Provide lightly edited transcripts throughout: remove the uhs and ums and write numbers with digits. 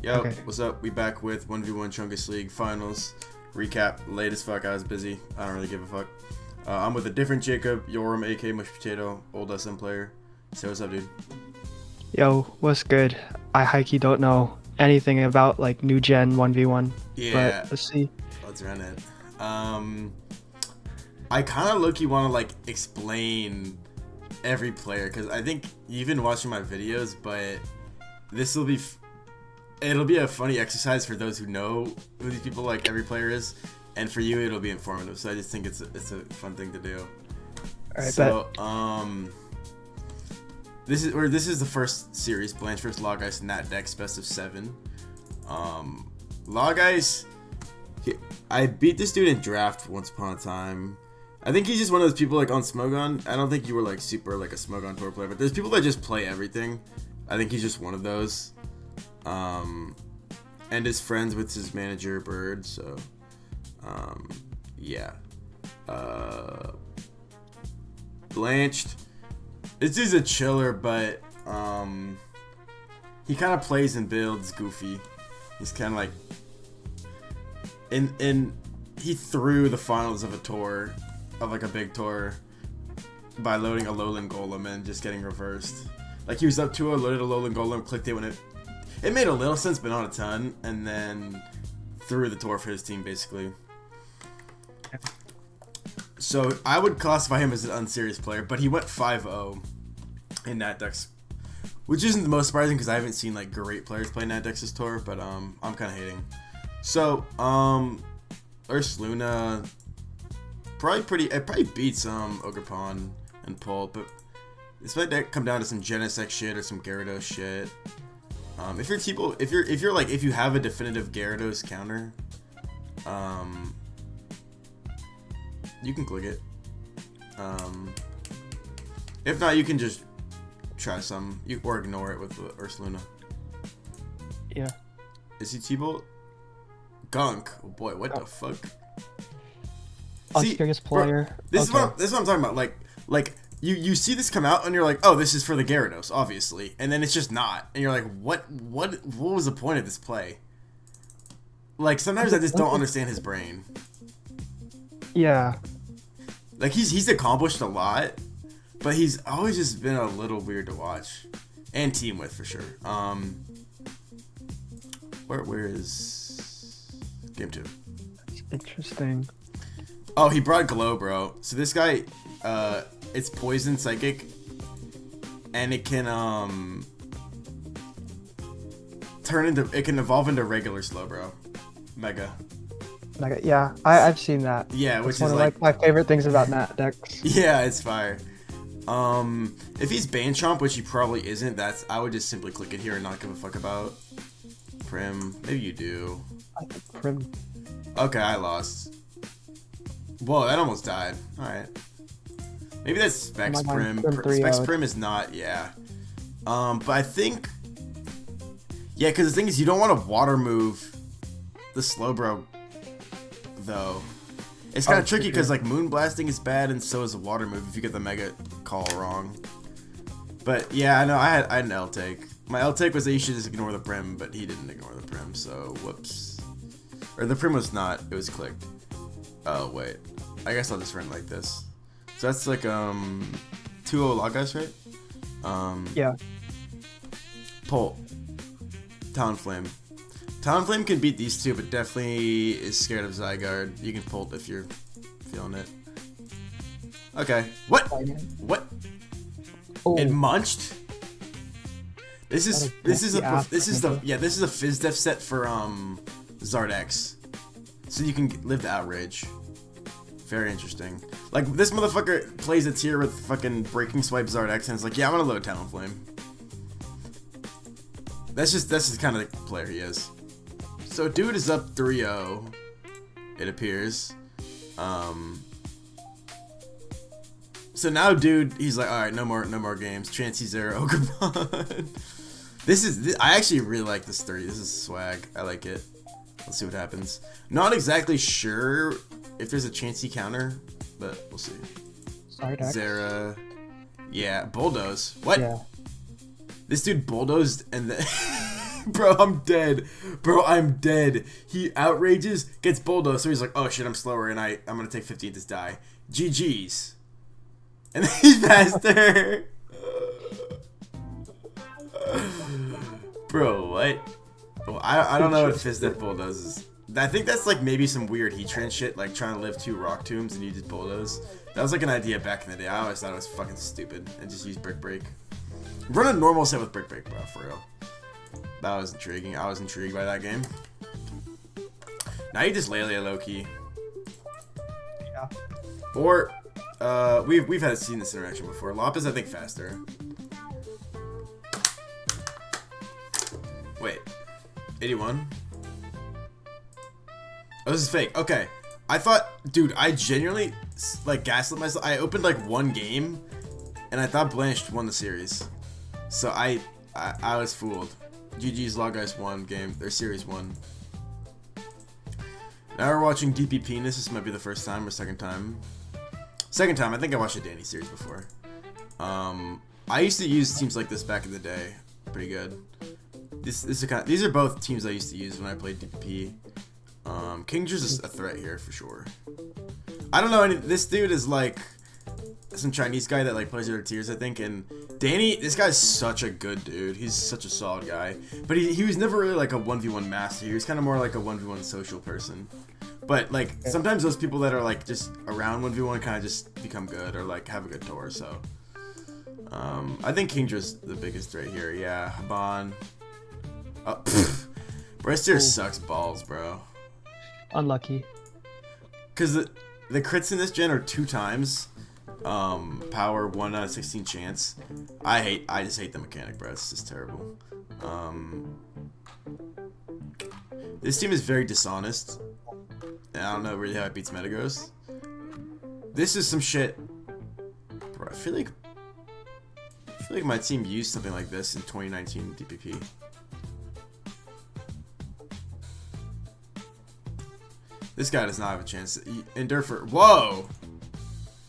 Yo, Okay. what's up? We back with 1v1 Chungus League Finals. Recap, late as fuck, I was busy. I don't really give a fuck. I'm with a different Jacob, Yoram, aka Mush Potato, old SM player. Say what's up, dude. Yo, what's good? I hikey don't know anything about like new gen 1v1, Yeah, but let's see. let's run it. I kind of low-key want to like explain every player, because I think you've been watching my videos, but this will be... It'll be a funny exercise for those who know who these people, like every player is, and for you it'll be informative. So I just think it's a fun thing to do. Alright, So this is the first series, Blanche vs Log Ice Nat Dex best of 7. Log Ice, I beat this dude in draft once upon a time. I think he's just one of those people like on Smogon. I don't think you were like super like a Smogon tour player, but there's people that just play everything. I think he's just one of those. And is friends with his manager Bird, so yeah. Blanched, this dude's a chiller, but he kind of plays and builds goofy. He's kind of like he threw the finals of a tour, of like a big tour, by loading a Lowland Golem and just getting reversed. Like he was up 2-0, loaded a Lowland Golem, clicked it when it made a little sense, but not a ton, and then threw the tour for his team, basically. So I would classify him as an unserious player, but he went 5-0 in Nat Dex, which isn't the most surprising because I haven't seen like great players play Nat Dex's tour, but I'm kind of hating. So Urs Luna probably beats Ogerpon and Pulp, but this might come down to some Genesect shit or some Gyarados shit. If you have a definitive Gyarados counter, you can click it. If not, you can just try some, or ignore it with Ursaluna. Yeah. Is he T-Bolt? Gunk. Oh boy, what the fuck? Unserious player. Bro, this is what I'm talking about. Like you see this come out and you're like, oh, this is for the Gyarados, obviously, and then it's just not, and you're like, what was the point of this play? Like sometimes I just don't understand his brain. Yeah. Like he's accomplished a lot, but he's always just been a little weird to watch and team with, for sure. Where is game 2? That's interesting. Oh, he brought Glow, bro. So this guy, it's poison psychic, and it can it can evolve into regular Slowbro, Mega. Yeah, I've seen that. Yeah, That's which one is of like my favorite things about Nat Dex. yeah, it's fire. If he's Banchomp, which he probably isn't, I would just simply click it here and not give a fuck about Prim. Maybe you do. I think Prim. Okay, I lost. Whoa, that almost died. Alright. Maybe that's Specs Prim. Specs Prim is not, yeah. But I think... Yeah, because the thing is, you don't want to water move the Slowbro, though. It's kind of tricky because, like, Moon Blasting is bad, and so is a water move if you get the Mega call wrong. But, yeah, I know, I had an L-take. My L-take was that you should just ignore the Prim, but he didn't ignore the Prim, so whoops. Or the Prim was not, it was clicked. Oh, wait. I guess I'll just run like this. So that's like 2-0 Log Ice, right? Yeah. Pult. Talonflame. Talonflame can beat these two, but definitely is scared of Zygarde. You can Pult if you're feeling it. Okay. What? What? Oh. It munched? This is a Fizz Def set for Zardex. So you can live the outrage. Very interesting. Like, this motherfucker plays a tier with fucking Breaking Swipe Zardex and it's like, yeah, I'm gonna load Talonflame. That's just kind of the player he is. So dude is up 3-0, it appears. So now dude, he's like, alright, no more games. Chansey Zero, Ogerpon. I actually really like this 3. This is swag. I like it. Let's see what happens. Not exactly sure if there's a Chansey counter, but we'll see. Zera. Yeah, Bulldoze. What? Yeah. This dude bulldozed and then Bro, I'm dead. Bro, I'm dead. He outrages, gets bulldozed, so he's like, oh shit, I'm slower, and I'm gonna take 15 to die. GG's. And then he's faster. Bro, what? Well, I don't know what Fizz Death bulldozes. I think that's like maybe some weird heat trance shit, like trying to live 2 rock tombs and you just bulldoze. That was like an idea back in the day. I always thought it was fucking stupid and just use Brick Break. Run a normal set with Brick Break, bro, for real. That was intriguing. I was intrigued by that game. Now you just Lelia low-key. Yeah. Or, we've seen this interaction before. Lop is, I think, faster. Wait. 81? Oh, this is fake. Okay. I thought, dude, I genuinely, like, gaslit myself. I opened, like, 1 game, and I thought Blanched won the series. So I was fooled. GG's Log Ice won game. Their series won. Now we're watching DP Penis. This might be the first time or second time. Second time. I think I watched a Danny series before. I used to use teams like this back in the day. Pretty good. These are both teams I used to use when I played DPP. Kingdra's is a threat here for sure. I don't know. This dude is like some Chinese guy that like plays other tiers, I think. And Danny, this guy's such a good dude. He's such a solid guy. But he was never really like a 1v1 master. He was kind of more like a 1v1 social person. But like sometimes those people that are like just around 1v1 kind of just become good or like have a good tour. So I think Kingdra's the biggest right here. Yeah, Haban. Oh, bro, this tier sucks balls, bro. Unlucky. Cause the crits in this gen are 2 times. Power 1 out of 16 chance. I just hate the mechanic, bro. It's just terrible. This team is very dishonest. And I don't know really how it beats Metagross. This is some shit. Bro, I feel like my team used something like this in 2019 DPP. This guy does not have a chance. Endure for. Whoa!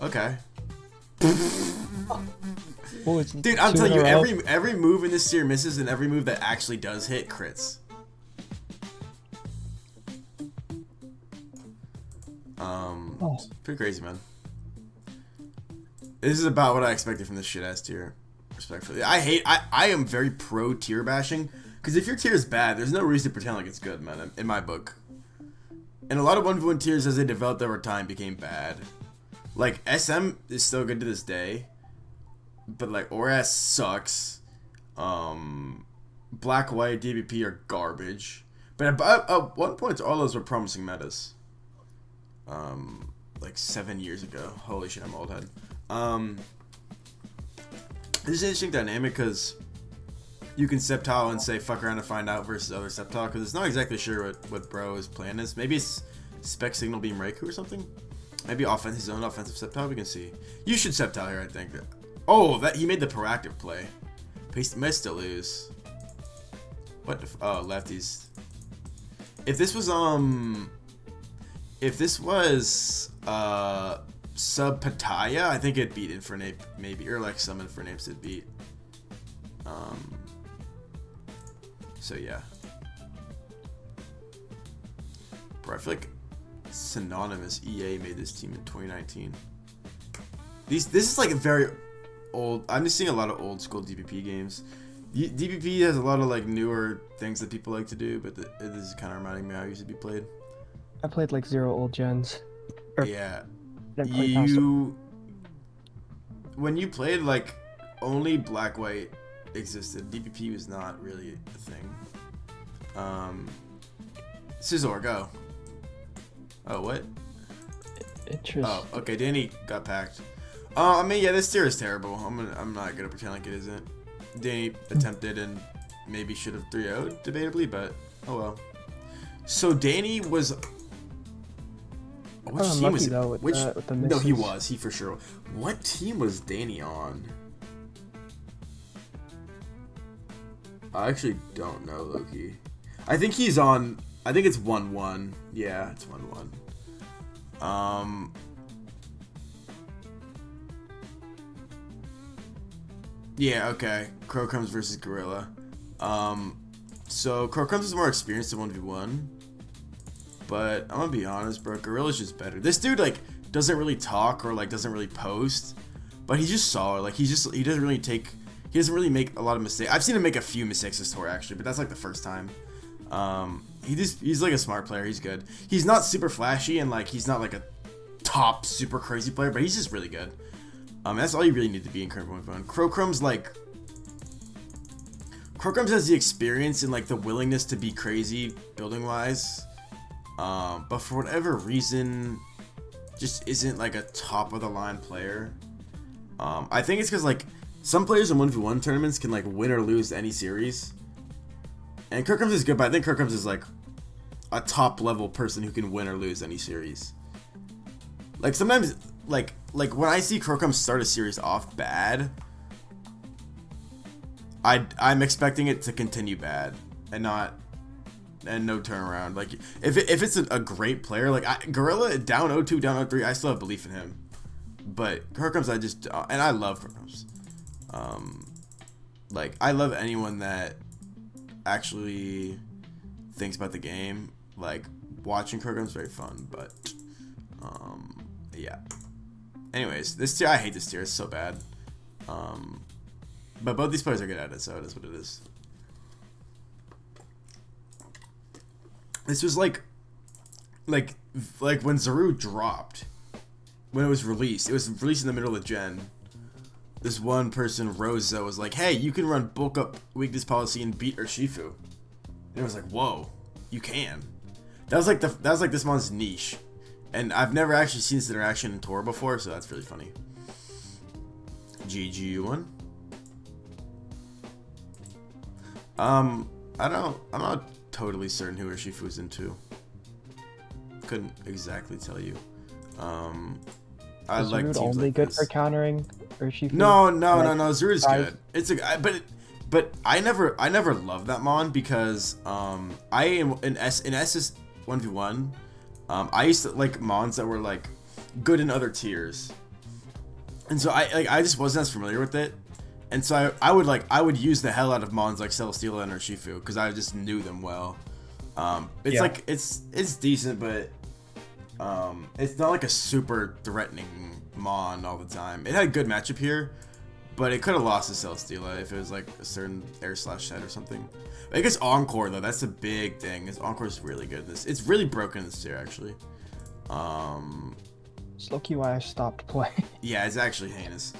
Okay. Dude, I'm telling you, every move in this tier misses, and every move that actually does hit crits. Pretty crazy, man. This is about what I expected from this shit ass tier. Respectfully, I am very pro tier bashing, because if your tier is bad, there's no reason to pretend like it's good, man. In my book, and a lot of 1v1 tiers as they developed over time became bad. Like, SM is still good to this day. But, like, ORAS sucks. Black, White, DBP are garbage. But at one point, all those were promising metas. Like, 7 years ago. Holy shit, I'm old head. This is an interesting dynamic because you can Sceptile and say fuck around and find out versus other Sceptile because it's not exactly sure what Bro's plan is. Maybe it's Spec Signal Beam Raikou or something. Maybe his own offensive Sceptile, we can see. You should Sceptile here, I think. Oh, he made the proactive play. But he might still lose. What the oh, lefties. If this was, Sub Pattaya, I think it'd beat Infernape, maybe. Or like some Infernapes it'd beat. So yeah. Bro, I feel like Synonymous EA made this team in 2019. This is like a very old. I'm just seeing a lot of old school DPP games. DPP has a lot of like newer things that people like to do, but this is kind of reminding me how it used to be played. I played like 0 old gens. Yeah, when you played, like only Black White existed. DPP was not really a thing. Scizor, go. Oh, what? Interesting. Oh, okay. Danny got packed. I mean, yeah, this tier is terrible. I'm not gonna pretend like it isn't. Danny attempted and maybe should have 3-0'd debatably, but oh well. So Danny was. Which team was he? Though, with the no, he was. He for sure. What team was Danny on? I actually don't know, Loki. I think he's on. I think it's 1-1. Yeah, it's 1-1. Yeah, okay. Crowcombs versus Gorilla. So Crocums is more experienced in 1v1. But I'm gonna be honest, bro. Gorilla's just better. This dude like doesn't really talk or like doesn't really post, but he's just solid. Like he doesn't really make a lot of mistakes. I've seen him make a few mistakes this tour actually, but that's like the first time. He's like a smart player. He's good. He's not super flashy and like he's not like a top super crazy player, but he's just really good. That's all you really need to be in current 1v1. Crocums has the experience and like the willingness to be crazy building wise. But for whatever reason, just isn't like a top of the line player. I think it's because like some players in 1v1 tournaments can like win or lose any series. And Crocums is good, but I think Crocums is like a top level person who can win or lose any series. Like sometimes, like when I see Crocums start a series off bad, I'm expecting it to continue bad and no turnaround. Like if it's a great player, like Gorilla down 0-2, down 0-3, I still have belief in him. But Crocums, and I love Crocums. Like I love anyone that actually thinks about the game. Like watching Crocums is very fun, but yeah. Anyways, this tier, I hate this tier. It's so bad. But both these players are good at it, so it is what it is. This was like when Zaru dropped, when it was released. It was released in the middle of gen. This one person, Rosa, was like, "Hey, you can run bulk up weakness policy and beat Urshifu." And it was like, "Whoa, you can." That was like this mon's niche, and I've never actually seen this interaction in Tor before, so that's really funny. GG one. I'm not totally certain who Urshifu's into. Couldn't exactly tell you. I is like Zarude teams only like good this. for countering Urshifu? No. Zarude's good. It's but I never loved that mon because I am in SS 1v1. I used to like mons that were like good in other tiers, and so I just wasn't as familiar with it. And so I would use the hell out of mons like Celesteela and Urshifu because I just knew them well. Like it's decent, but it's not like a super threatening mon all the time. It had a good matchup here, but it could have lost to Celesteela if it was like a certain air slash set or something. I guess Encore though, that's a big thing. Encore is really good. It's really broken in this tier actually. It's low-key why I stopped playing. Yeah, it's actually heinous.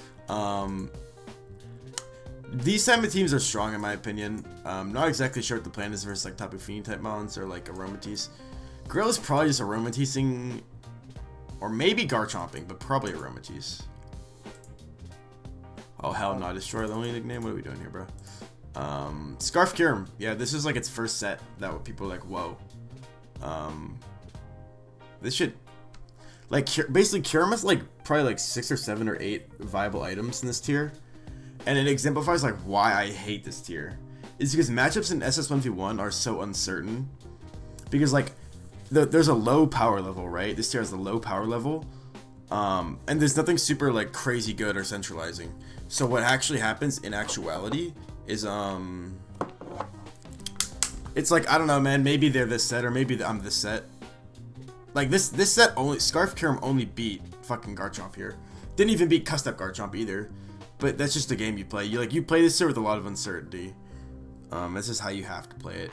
These type of teams are strong in my opinion. Not exactly sure what the plan is versus like Tapu Fini type mons or like Aromatisse. Gorilla's probably just Aromatissing, or maybe Garchomping, but probably Aromatisse. Oh hell no, Destroy the only nickname? What are we doing here, bro? Scarf Kyurem. Yeah, this is like its first set that people are like, whoa. This should like basically Kyurem has like probably like 6 or 7 or 8 viable items in this tier. And it exemplifies like why I hate this tier. It's because matchups in SS1v1 are so uncertain. Because like there's a low power level, right? This tier has a low power level. And there's nothing super like crazy good or centralizing. So what actually happens in actuality is it's like, I don't know, man, maybe they're this set or maybe I'm this set. Like this set only Scarf Kyurem only beat fucking Garchomp here. Didn't even beat Cussed Up Garchomp either. But that's just the game you play. You play this here with a lot of uncertainty. That's just how you have to play it.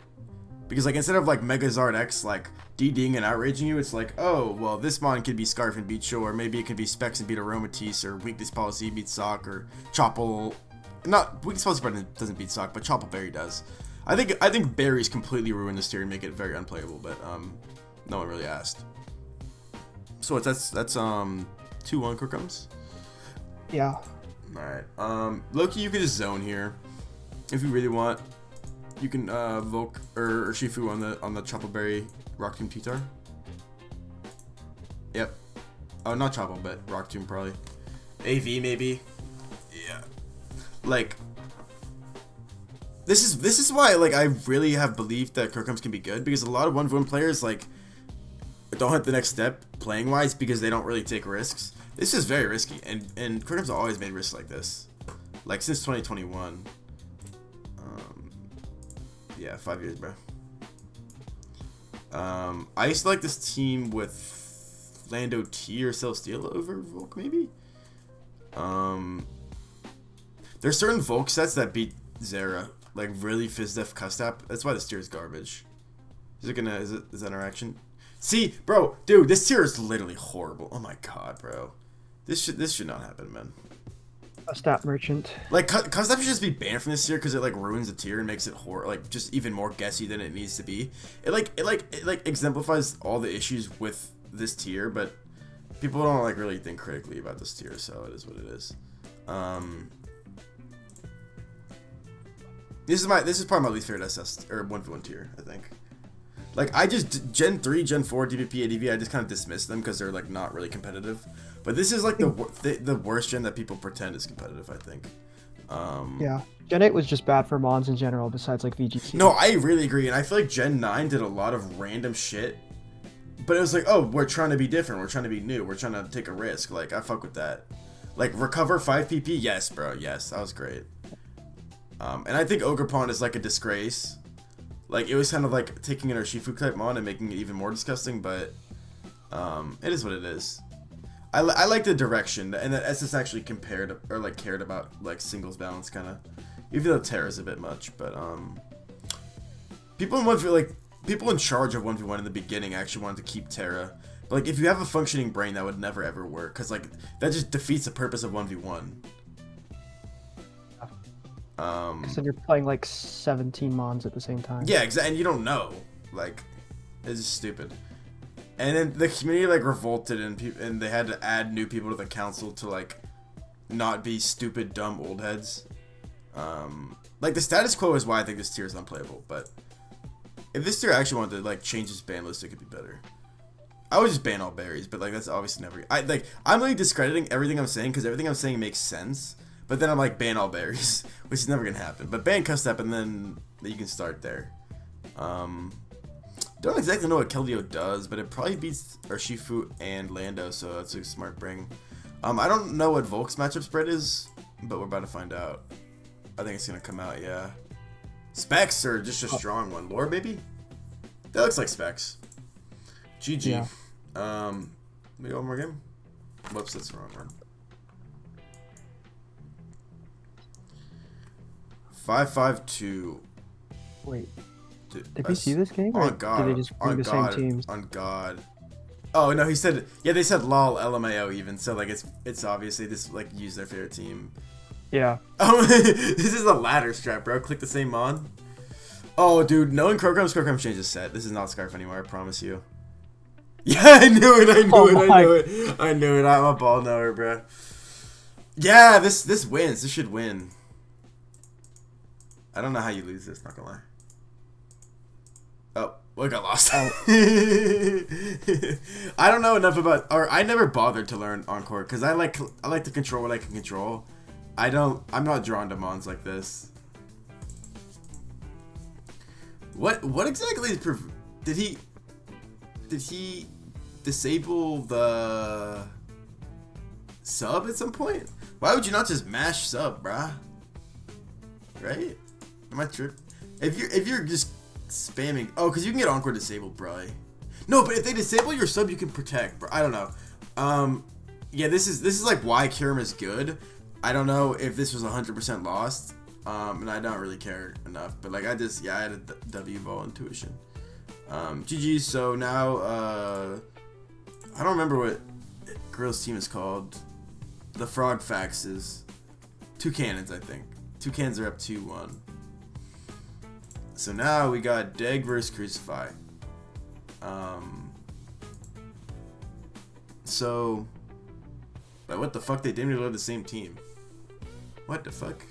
Because like instead of like Megazard X like DDing and outraging you, it's like, oh well, this mon could be Scarf and beat Show, or maybe it could be Specs and beat Aromatisse, or Weakness Policy beat Sock, or Choppel. Not Weakness Policy doesn't beat Sock, but Choppel Berry does. I think Berries completely ruin this tier and make it very unplayable, but no one really asked. So that's 2-1 Crocums. Yeah. Alright, Loki, you can just zone here if you really want. You can Volk or Shifu on the Choppleberry Rock Tomb T-Tar. Yep. Oh, not Chopple, but Rock Tomb probably. AV maybe. Yeah. Like this is why like I really have believed that Crocums can be good, because a lot of 1v1 players like don't hit the next step playing wise because they don't really take risks. This is very risky, and Crocums have always made risks like this, like since 2021. Yeah, 5 years, bro. I used to like this team with Lando T or Celestial over Volk, maybe. There's certain Volk sets that beat Zera, like really Fizdef Custap. That's why this tier is garbage. Is that interaction? See, bro, dude, this tier is literally horrible. Oh my god, bro. This should not happen, man. A stat merchant. Like, Custap should just be banned from this tier because it like ruins the tier and makes it just even more guessy than it needs to be. It exemplifies all the issues with this tier, but people don't like really think critically about this tier, so it is what it is. This is probably my least favorite SS or 1v1 tier, I think. Like, I just Gen 3, Gen 4, DPP, ADV, I just kind of dismiss them because they're like not really competitive. But this is like the worst gen that people pretend is competitive, I think. Yeah, Gen 8 was just bad for Mons in general, besides like VGT. No, I really agree, and I feel like Gen 9 did a lot of random shit. But it was like, oh, we're trying to be different, we're trying to be new, we're trying to take a risk. Like, I fuck with that. Like, recover 5 PP, yes, bro, yes, that was great. And I think Ogerpon is like a disgrace. Like, it was kind of like taking an Urshifu type mon and making it even more disgusting, but it is what it is. I like the direction, and that SS actually cared about like singles balance kind of, even though Terra's a bit much. But people in charge of 1v1 in the beginning actually wanted to keep Terra. But like, if you have a functioning brain, that would never ever work, because like that just defeats the purpose of 1v1. So you're playing like 17 mons at the same time. Yeah, exactly, and you don't know. Like, it's just stupid. And then the community like revolted, and they had to add new people to the council to like not be stupid, dumb old heads. Like, the status quo is why I think this tier is unplayable. But if this tier actually wanted to like change its ban list, it could be better. I would just ban all berries, but like that's obviously never. I'm really discrediting everything I'm saying because everything I'm saying makes sense. But then I'm like, ban all berries, which is never gonna happen. But ban Custap, and then you can start there. Don't exactly know what Keldeo does, but it probably beats Urshifu and Lando, so that's a smart bring. I don't know what Volk's matchup spread is, but we're about to find out. I think it's gonna come out, yeah. Specs or just a strong one. Lore, maybe? That looks like Specs. GG. Yeah. We go one more game? Whoops, that's the wrong one. 5-5-2. Wait. Did we see this game? Or God. Did they just bring the same teams? On God. Oh no, he said, yeah, they said lol LMAO even, so like it's obviously this like use their favorite team. Yeah. Oh, this is a ladder strap, bro. Click the same mon. Oh, dude, knowing Krokram changed his set. This is not Scarf anymore, I promise you. Yeah, I knew it. I knew it. I'm a ball knower, bro. Yeah, this wins. This should win. I don't know how you lose this, not gonna lie. Oh, well, I got lost. Oh. I don't know enough about, or I never bothered to learn Encore because I like to control what I can control. I'm not drawn to mons like this. What exactly is did he disable the sub at some point? Why would you not just mash sub, bruh? Right? Am I tripping? If you're just spamming, oh, because you can get Encore disabled, bro. No, but if they disable your sub, you can protect, bro. I don't know. Yeah, this is like why Kirim is good. I don't know if this was 100% lost, and I don't really care enough. But like I had a W ball intuition. GG. So now I don't remember what Gorilla's team is called. The Frog Faxes. 2 cannons, I think. 2 cannons are up 2-1. So now we got Deg versus Crucify. So, but what the fuck? They didn't reload the same team. What the fuck?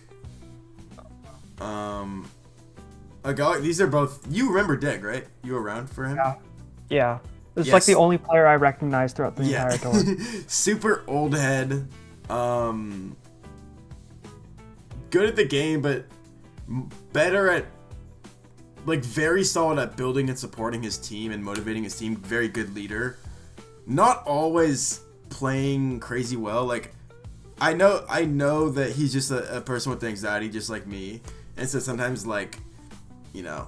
These are both. You remember Deg, right? You were around for him. Yeah. This is like the only player I recognized throughout the entire tour. Super old head. Good at the game, but better at, like, very solid at building and supporting his team and motivating his team. Very good leader. Not always playing crazy well. Like, I know that he's just a person with anxiety, just like me. And so sometimes, like, you know,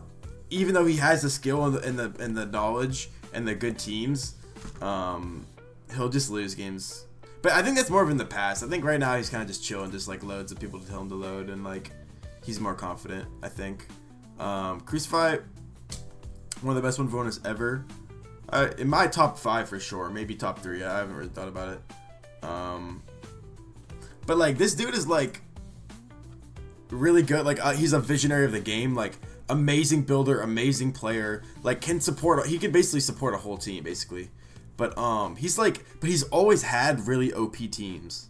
even though he has the skill and the knowledge and the good teams, he'll just lose games. But I think that's more of in the past. I think right now he's kind of just chilling, just like loads of people to tell him to load, and like he's more confident, I think. Crucify, one of the best 1v1ers ever. In my top 5 for sure, maybe top 3. I haven't really thought about it. But like this dude is like really good. Like he's a visionary of the game. Like amazing builder, amazing player. Like can support. He can basically support a whole team basically. But he's always had really OP teams.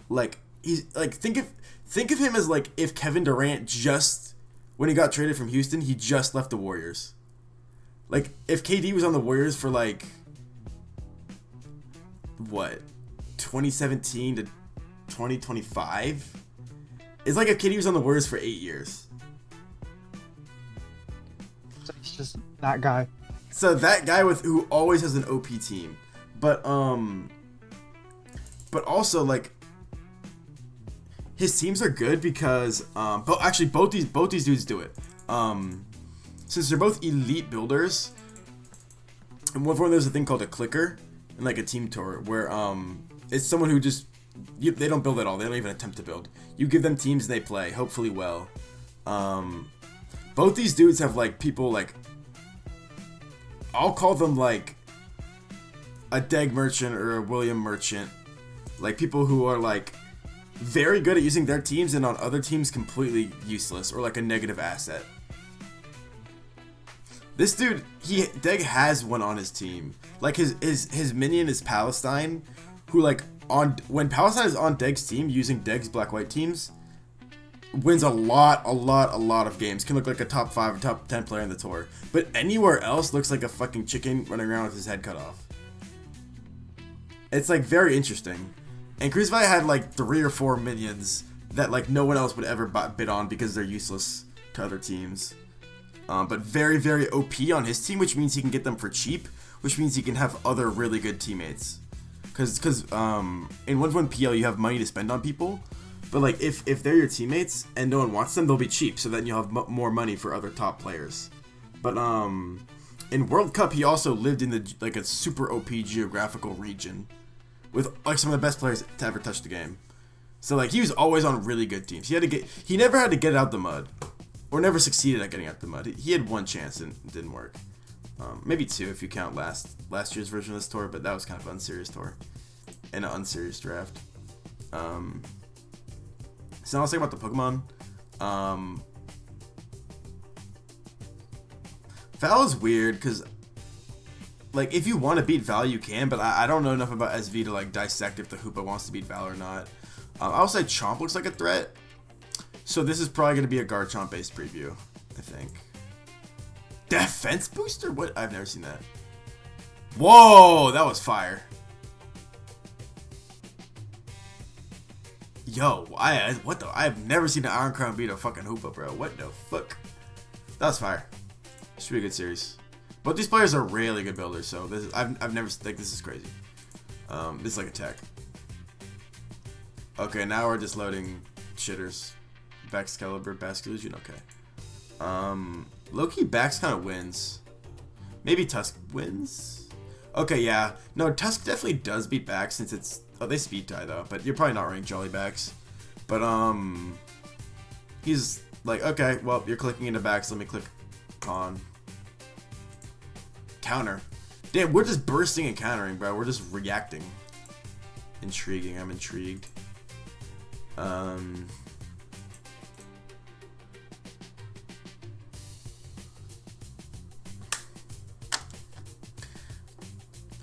Like he's like think of him as like if Kevin Durant just when he got traded from Houston, he just left the Warriors. Like if KD was on the Warriors for like what 2017 to 2025, it's like if KD was on the Warriors for 8 years. So he's just that guy. So that guy who always has an OP team, but also like his teams are good because but actually both these dudes do it. Since they're both elite builders, and one of them there's a thing called a clicker in like a team tour where it's someone who just they don't build at all. They don't even attempt to build. You give them teams and they play, hopefully well. Both these dudes have like people like I'll call them like a Deg Merchant or a William Merchant. Like people who are like very good at using their teams and on other teams completely useless or like a negative asset. This dude, Deg has one on his team. Like his minion is Palestine, who like when Palestine is on Deg's team using Deg's black-white teams, wins a lot of games. Can look like a top 5 or top 10 player in the tour. But anywhere else looks like a fucking chicken running around with his head cut off. It's like very interesting. And Crucify had like 3 or 4 minions that like no one else would ever bid on because they're useless to other teams. But very, very OP on his team, which means he can get them for cheap, which means he can have other really good teammates. Because in 1v1 PL you have money to spend on people, but like if they're your teammates and no one wants them, they'll be cheap, so then you'll have more money for other top players. But in World Cup he also lived in the like a super OP geographical region with like some of the best players to ever touch the game. So like he was always on really good teams. He never had to get out the mud. Or never succeeded at getting out the mud. He had 1 chance and it didn't work. Maybe 2 if you count last year's version of this tour, but that was kind of an unserious tour. And an unserious draft. So now let's talk about the Pokemon. Val is weird because like if you want to beat Val you can, but I don't know enough about SV to like dissect if the Hoopa wants to beat Val or not. I'll say Chomp looks like a threat. So this is probably going to be a Garchomp based preview, I think. Defense booster? What? I've never seen that. Whoa, that was fire. Yo, what the? I've never seen an Iron Crown beat a fucking Hoopa, bro. What the fuck? That was fire. This should be a good series. Both these players are really good builders, so this is, I've never like this is crazy. This is like a tech. Okay, now we're just loading shitters. Excalibur, Basculusion, okay. Low-key Bax kind of wins. Maybe Tusk wins? Okay, yeah. No, Tusk definitely does beat Bax since it's... Oh, they speed tie though, but you're probably not running Jolly Bax. But, he's like, okay, well, you're clicking into Bax, let me click on. Counter. Damn, we're just bursting and countering, bro. We're just reacting. Intriguing, I'm intrigued.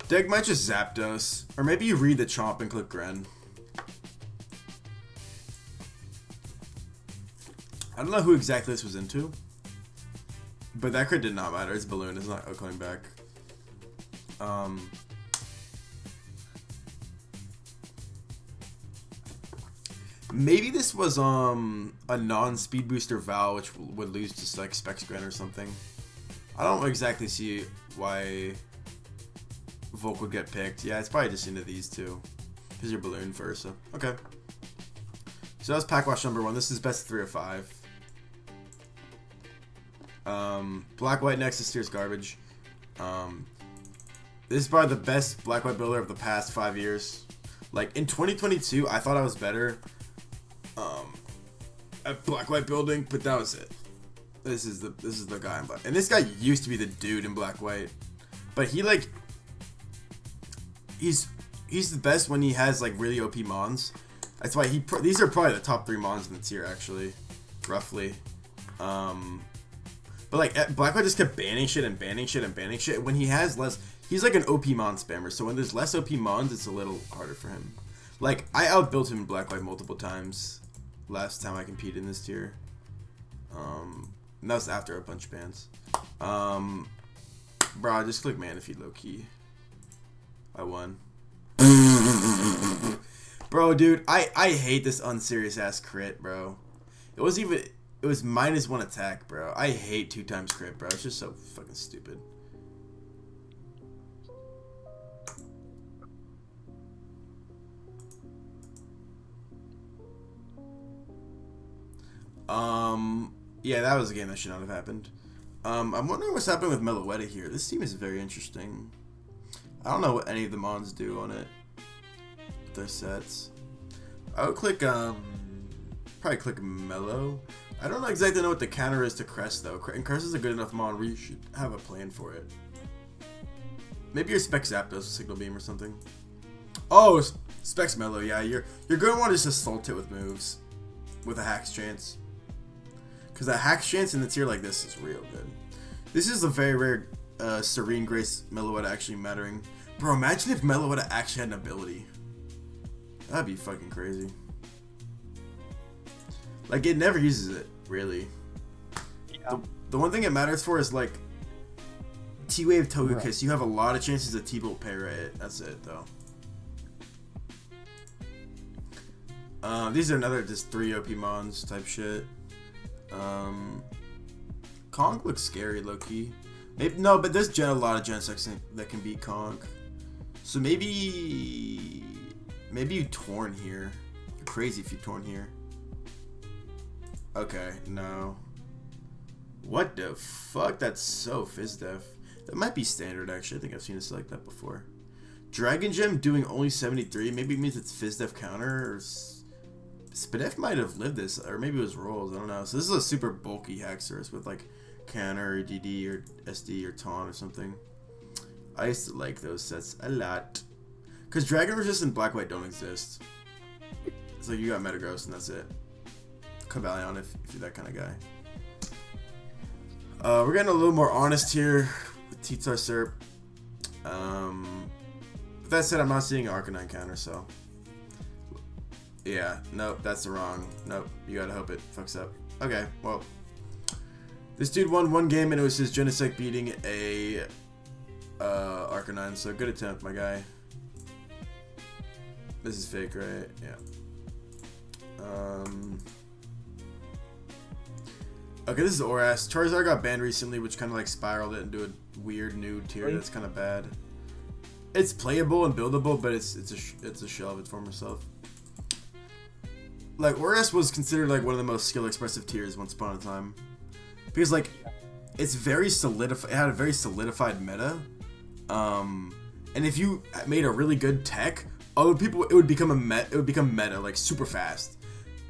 Deg might just Zapdos, or maybe you read the Chomp and click Gren. I don't know who exactly this was into, but that crit did not matter. It's Balloon, it's not coming back. Maybe this was a non-speed booster Val, which would lose to like Specs Gren or something. I don't exactly see why Volk would get picked. Yeah, it's probably just into these two. Because you're Balloon first, so. Okay. So that was Pack Wash number 1. This is best 3 of 5. Black White Nexus tier is garbage. This is probably the best Black White builder of the past 5 years. Like in 2022, I thought I was better at Black White building, but that was it. This is the guy in Black, and this guy used to be the dude in Black White, but he like he's the best when he has like really OP mons. That's why these are probably the top 3 mons in the tier actually, roughly. But like Black White just kept banning shit and banning shit and banning shit. When he has less, he's like an OP mon spammer. So when there's less OP mons, it's a little harder for him. Like I outbuilt him in Black White multiple times. Last time I competed in this tier. And that was after a bunch of bans. Bro, I just click Manifeed low key. I won. Bro, dude, I hate this unserious ass crit, bro. It was -1 attack, bro. I hate 2 times crit, bro. It's just so fucking stupid. Yeah, that was a game that should not have happened. I'm wondering what's happening with Meloetta here. This team is very interesting. I don't know what any of the mons do on it. Their sets. I would click, probably click Mellow. I don't exactly know what the counter is to Crest, though. And Crest is a good enough mon where you should have a plan for it. Maybe your Spec Zapdos with Signal Beam or something. Oh, Spec's Mellow, yeah. You're going to want to just assault it with moves. With a Hacks chance. Because a Hacks chance in the tier like this is real good. This is a very rare Serene Grace Meloetta actually mattering. Bro, imagine if Meloetta actually had an ability. That'd be fucking crazy. Like, it never uses it, really. Yeah. The one thing it matters for is, like, T-Wave Togekiss. Right. You have a lot of chances of T-Bolt Parry it. That's it, though. These are another just 3 OP mons type shit. Conk looks scary, low-key. Maybe, no, but there's a lot of Gen 6 that can beat Conk. So maybe you Torn here. You're crazy if you Torn here. Okay, no. What the fuck? That's so Fizdef. That might be standard, actually. I think I've seen it like that before. Dragon Gem doing only 73. Maybe it means it's Fizdef counter. Or Spadef might have lived this. Or maybe it was rolls. I don't know. So this is a super bulky Haxorus with like counter or DD or SD or Taunt or something. I used to like those sets a lot. Because Dragon Resist Black White don't exist. It's like you got Metagross and that's it. Cavalion if you're that kind of guy. We're getting a little more honest here with Tsar Serp. With that said, I'm not seeing an Arcanine counter, so. Yeah, nope, that's the wrong. Nope, you gotta hope it fucks up. Okay, well. This dude won 1 game and it was his Genesect beating a Arcanine, so good attempt, my guy. This is fake, right? Yeah. Okay, this is Oras. Charizard got banned recently, which kind of like spiraled it into a weird new tier that's kind of bad. It's playable and buildable, but it's a shell of its former self. Like Oras was considered like one of the most skill expressive tiers once upon a time, because like it's very solidified. It had a very solidified meta, and if you made a really good tech, other people it would become meta like super fast.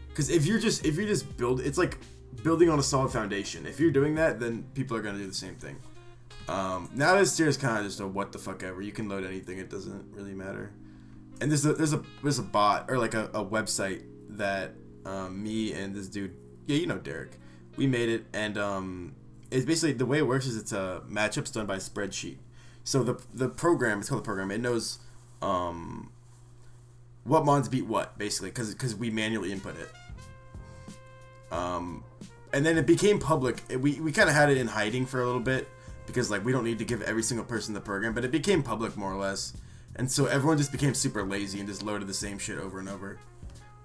Because if you're just it's like building on a solid foundation. If you're doing that, then people are gonna do the same thing. Now this tier is kind of just a what the fuck ever. You can load anything; it doesn't really matter. And there's a bot or like a website that me and this dude, yeah, you know Derek, we made it, and it's basically the way it works is it's a matchups done by spreadsheet. So the program, it's called the program. It knows what mons beat what basically because we manually input it. And then it became public. We kind of had it in hiding for a little bit because like we don't need to give every single person the program, but it became public more or less. And so everyone just became super lazy and just loaded the same shit over and over.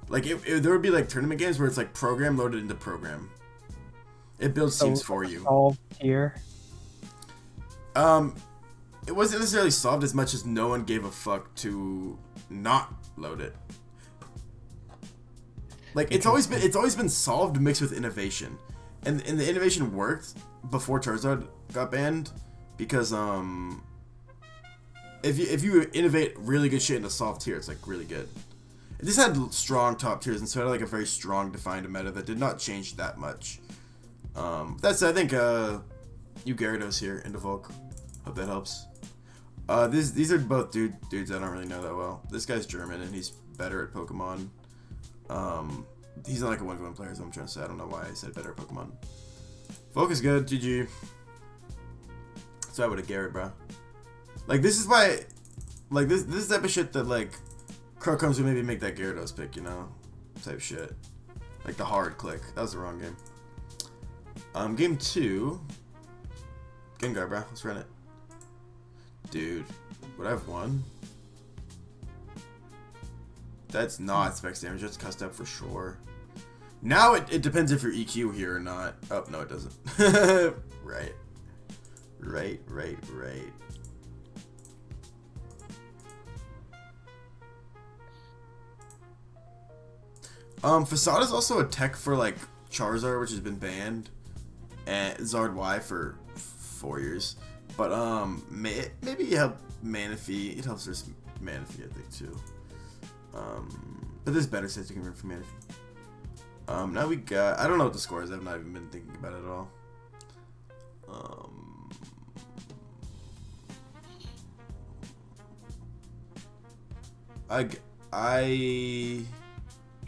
Like there would be like tournament games where it's like program loaded into program. It builds teams for you. Solved here. It wasn't necessarily solved as much as no one gave a fuck to not load it. Like it's always been solved mixed with innovation. and the innovation worked before Charizard got banned because if you innovate really good shit in a soft tier, it's like really good. It just had strong top tiers, and so it had like a very strong defined meta that did not change that much. That's I think you Gyarados here into Volk. Hope that helps. These are both dudes I don't really know that well. This guy's German and he's better at Pokemon. He's not like a 1v1 player, so I'm trying to say. I don't know why I said better at Pokemon. Volk is good, GG. So I would have Garrett, bro. Like this is why, like this type of shit that like Crow comes would maybe make that Gyarados pick, you know, type shit. Like the hard click. That was the wrong game. Game 2. Gengar, bro. Let's run it. Dude, would I have won? That's not specs damage. That's cussed up for sure. Now it depends if you're EQ here or not. Oh, no, it doesn't. Right. Right. Facade is also a tech for like Charizard, which has been banned, and Zard Y for 4 years. But maybe it helped Manaphy. It helps there's Manaphy, I think too. But there's better sets you can run for Manaphy. Now we got, I don't know what the score is. I've not even been thinking about it at all.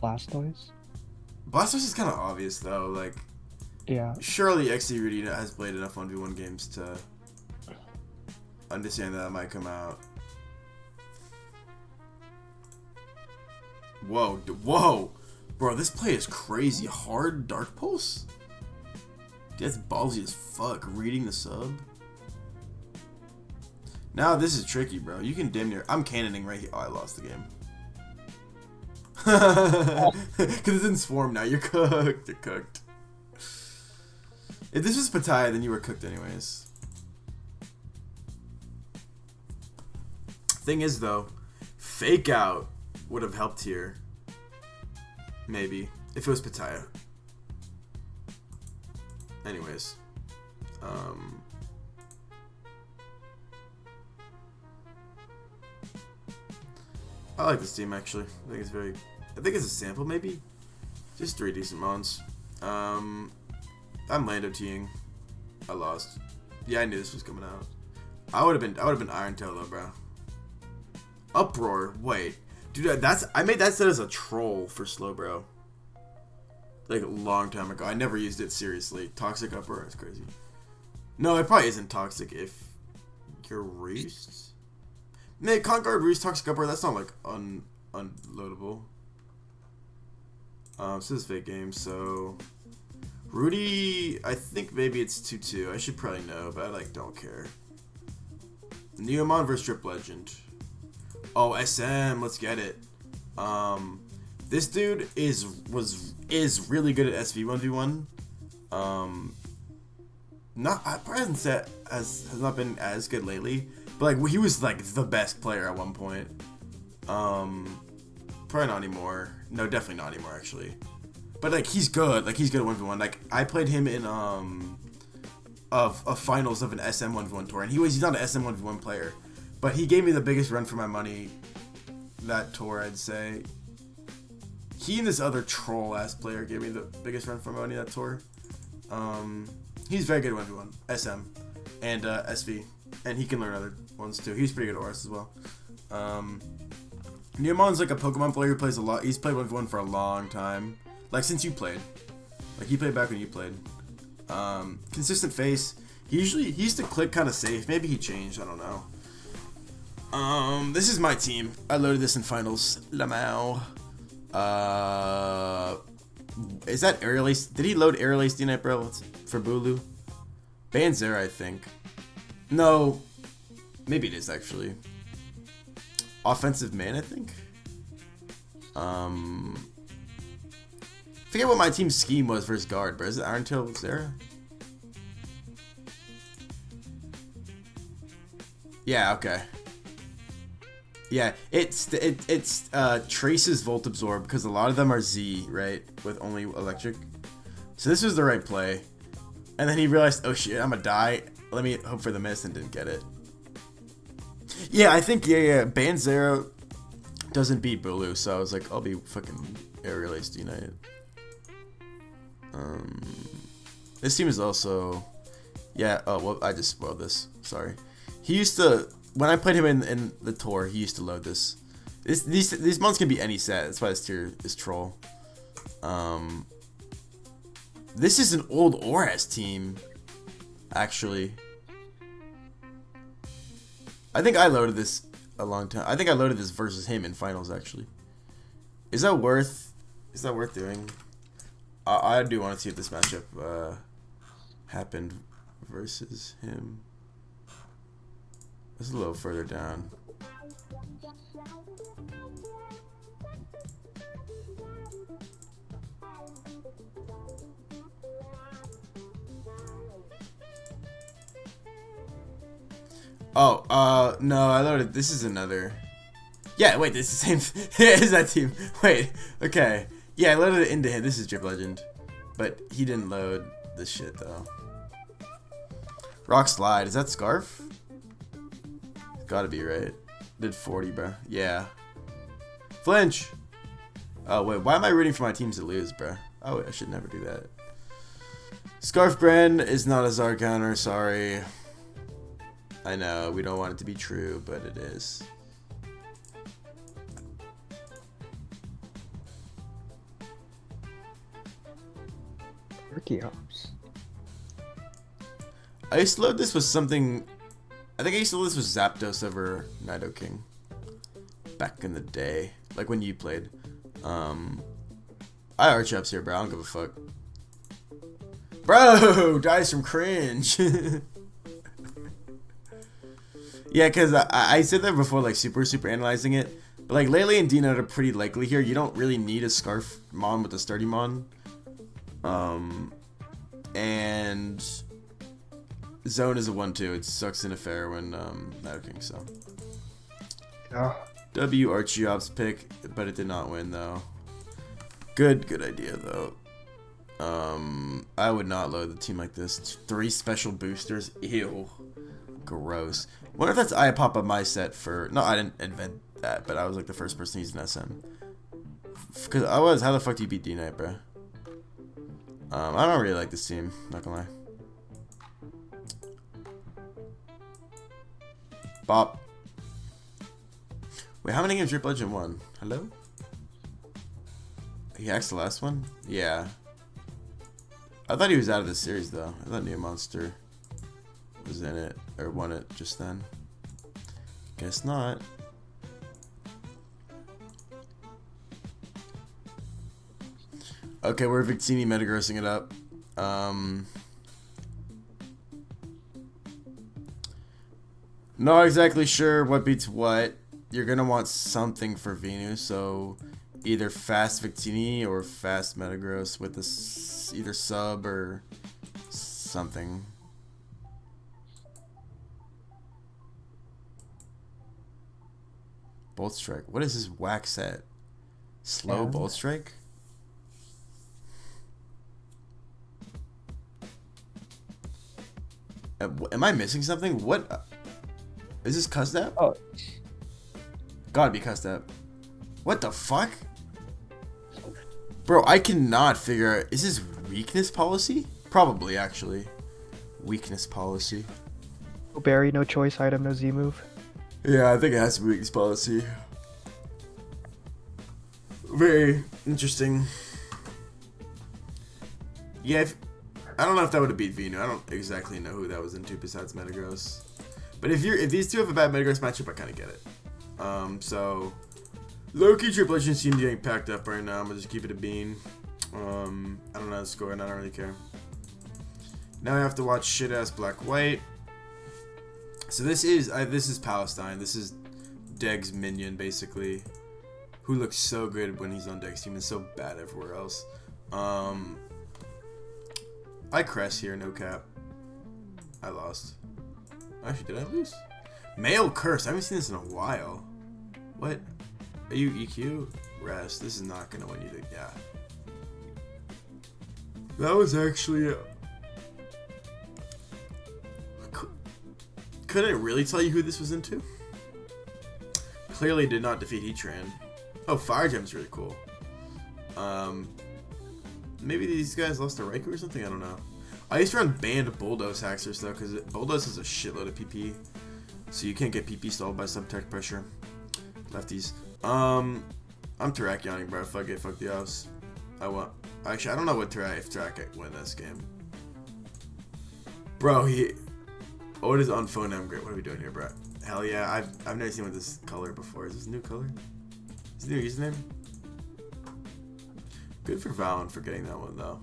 Blastoise. Blastoise is kind of obvious though. Like, yeah. Surely XD Rudy has played enough 1v1 games to understand that might come out. Whoa, bro! This play is crazy. Hard Dark Pulse. Dude, that's ballsy as fuck. Reading the sub. Now this is tricky, bro. You can damn near. I'm cannoning right here. Oh, I lost the game. Because it's in Swarm now. You're cooked. You're cooked. If this was Pattaya, then you were cooked anyways. Thing is, though, Fake Out would have helped here. Maybe. If it was Pattaya. Anyways. I like this team, actually. I think it's a sample, maybe? Just 3 decent mons. I'm Lando Teeing. I lost. Yeah, I knew this was coming out. I would have been Iron Tail though, bro. Uproar. Wait, dude, I made that set as a troll for Slowbro. Like a long time ago. I never used it seriously. Toxic Uproar is crazy. No, it probably isn't toxic if you're Roost. Man, Conguard Roost Toxic Uproar. That's not like unloadable. This is a fake game, so. Rudy, I think maybe it's 2-2. I should probably know, but I like don't care. Neomon versus Strip Legend. Oh, SM, let's get it. This dude is really good at SV 1v1. Has not been as good lately, but like he was like the best player at one point. Probably not anymore. No, definitely not anymore actually. But like he's good. Like he's good at 1v1. Like I played him in of finals of an SM 1v1 tour, and he's not an SM 1v1 player, but he gave me the biggest run for my money that tour, I'd say. He and this other troll ass player gave me the biggest run for my money that tour. He's very good at 1v1, SM and SV, and he can learn other ones too. He's pretty good at ORS as well. Neomon's like a Pokemon player who plays a lot. He's played 1v1 for a long time. Like since you played. Like he played back when you played. Consistent face. He used to click kind of safe. Maybe he changed, I don't know. This is my team. I loaded this in finals. Lamau. Is that Aerial Ace? Did he load Aerial Ace D-Night, bro? For Bulu? Banzera, I think. No. Maybe it is, actually. Offensive Man, I think. Forget what my team's scheme was versus guard, bro. Is it Iron Tail Zera? Yeah, okay. Yeah, it's Trace's Volt Absorb because a lot of them are Z, right? With only electric. So this was the right play. And then he realized, oh shit, I'm gonna die. Let me hope for the miss, and didn't get it. Yeah, I think, yeah. Band Zero doesn't beat Bulu, so I was like, I'll be fucking Aerial Ace United. This team is also, yeah. Oh well, I just spoiled this. Sorry. He used to, when I played him in the tour, he used to load this. These months can be any set. That's why this tier is troll. This is an old Oras team, actually. I think I loaded this a long time. I think I loaded this versus him in finals, actually. Is that worth doing? I do want to see if this matchup happened versus him. This is a little further down. Oh, no, I loaded. This is another. Yeah, wait, this is the same. It is that team. Wait, okay. Yeah, I loaded it into him. This is Drip Legend. But he didn't load this shit, though. Rock Slide. Is that Scarf? Gotta be, right? Did 40, bro. Yeah. Flinch! Oh, wait. Why am I rooting for my teams to lose, bro? Oh, wait, I should never do that. Scarf brand is not a Zard counter. Sorry. I know. We don't want it to be true, but it is. Archeops. I used to load this with something. I think I used to load this with Zapdos over Nido King. Back in the day. Like when you played. I Archeops here, bro. I don't give a fuck. Bro! Dies from cringe. Yeah, because I said that before, like super analyzing it. But like Lele and Dino are pretty likely here. You don't really need a Scarf Mon with a Sturdy Mon. And Zone is a 1-2. It sucks in a fair when Nido King, so. Yeah. W Archeops pick, but it did not win though. Good idea though. I would not load the team like this. 3 special boosters. Ew. Gross. Wonder if that's Iapapa my set for. No, I didn't invent that, but I was like the first person using SM. Because I was. How the fuck do you beat D-Knight, bro? I don't really like this team. Not gonna lie. Bop. Wait, how many games Drip Legend won? Hello? He axed the last one? Yeah. I thought he was out of this series though. I thought New Monster was in it or won it just then. Guess not. Okay, we're Victini metagrossing it up. Not exactly sure what beats what. You're gonna want something for Venus, so either fast Victini or fast Metagross with this either sub or something. Bolt Strike. What is this whack set? Slow Bolt Strike? Am I missing something? What? Is this Custap? Oh. Gotta be Custap. What the fuck? Bro, I cannot figure out. Is this weakness policy? Probably, actually. Weakness policy. No berry, no choice item, no Z move. Yeah, I think it has to be weakness policy. Very interesting. Yeah, I don't know if that would have beat Venu. I don't exactly know who that was into besides Metagross. But if these two have a bad Metagross matchup, I kind of get it. So low-key Drip Legend seems getting packed up right now. I'm gonna just keep it a bean. I don't know the score, and I don't really care. Now I have to watch shit-ass Black-White. So this is Palestine. This is Deg's minion, basically, who looks so good when he's on Deg's team and so bad everywhere else. I crest here, no cap. I lost. Actually, did I lose? Male Curse. I haven't seen this in a while. What? Are you EQ? Rest. This is not gonna win you. Yeah. That was actually couldn't really tell you who this was into. Clearly did not defeat Heatran. Oh, Fire Gem's really cool. Maybe these guys lost to Raikou or something? I don't know. I used to run banned Bulldoze Haxers though, because Bulldoze has a shitload of PP. So you can't get PP stalled by subtech pressure. Lefties. I'm Terrakioning, bro. Fuck it, fuck the offs. Actually, I don't know what if Terrak win this game. Bro, what is on phone number? What are we doing here, bro? Hell yeah, I've never seen with this color before. Is this a new color? Is this a new username? Good for Valen for getting that one though.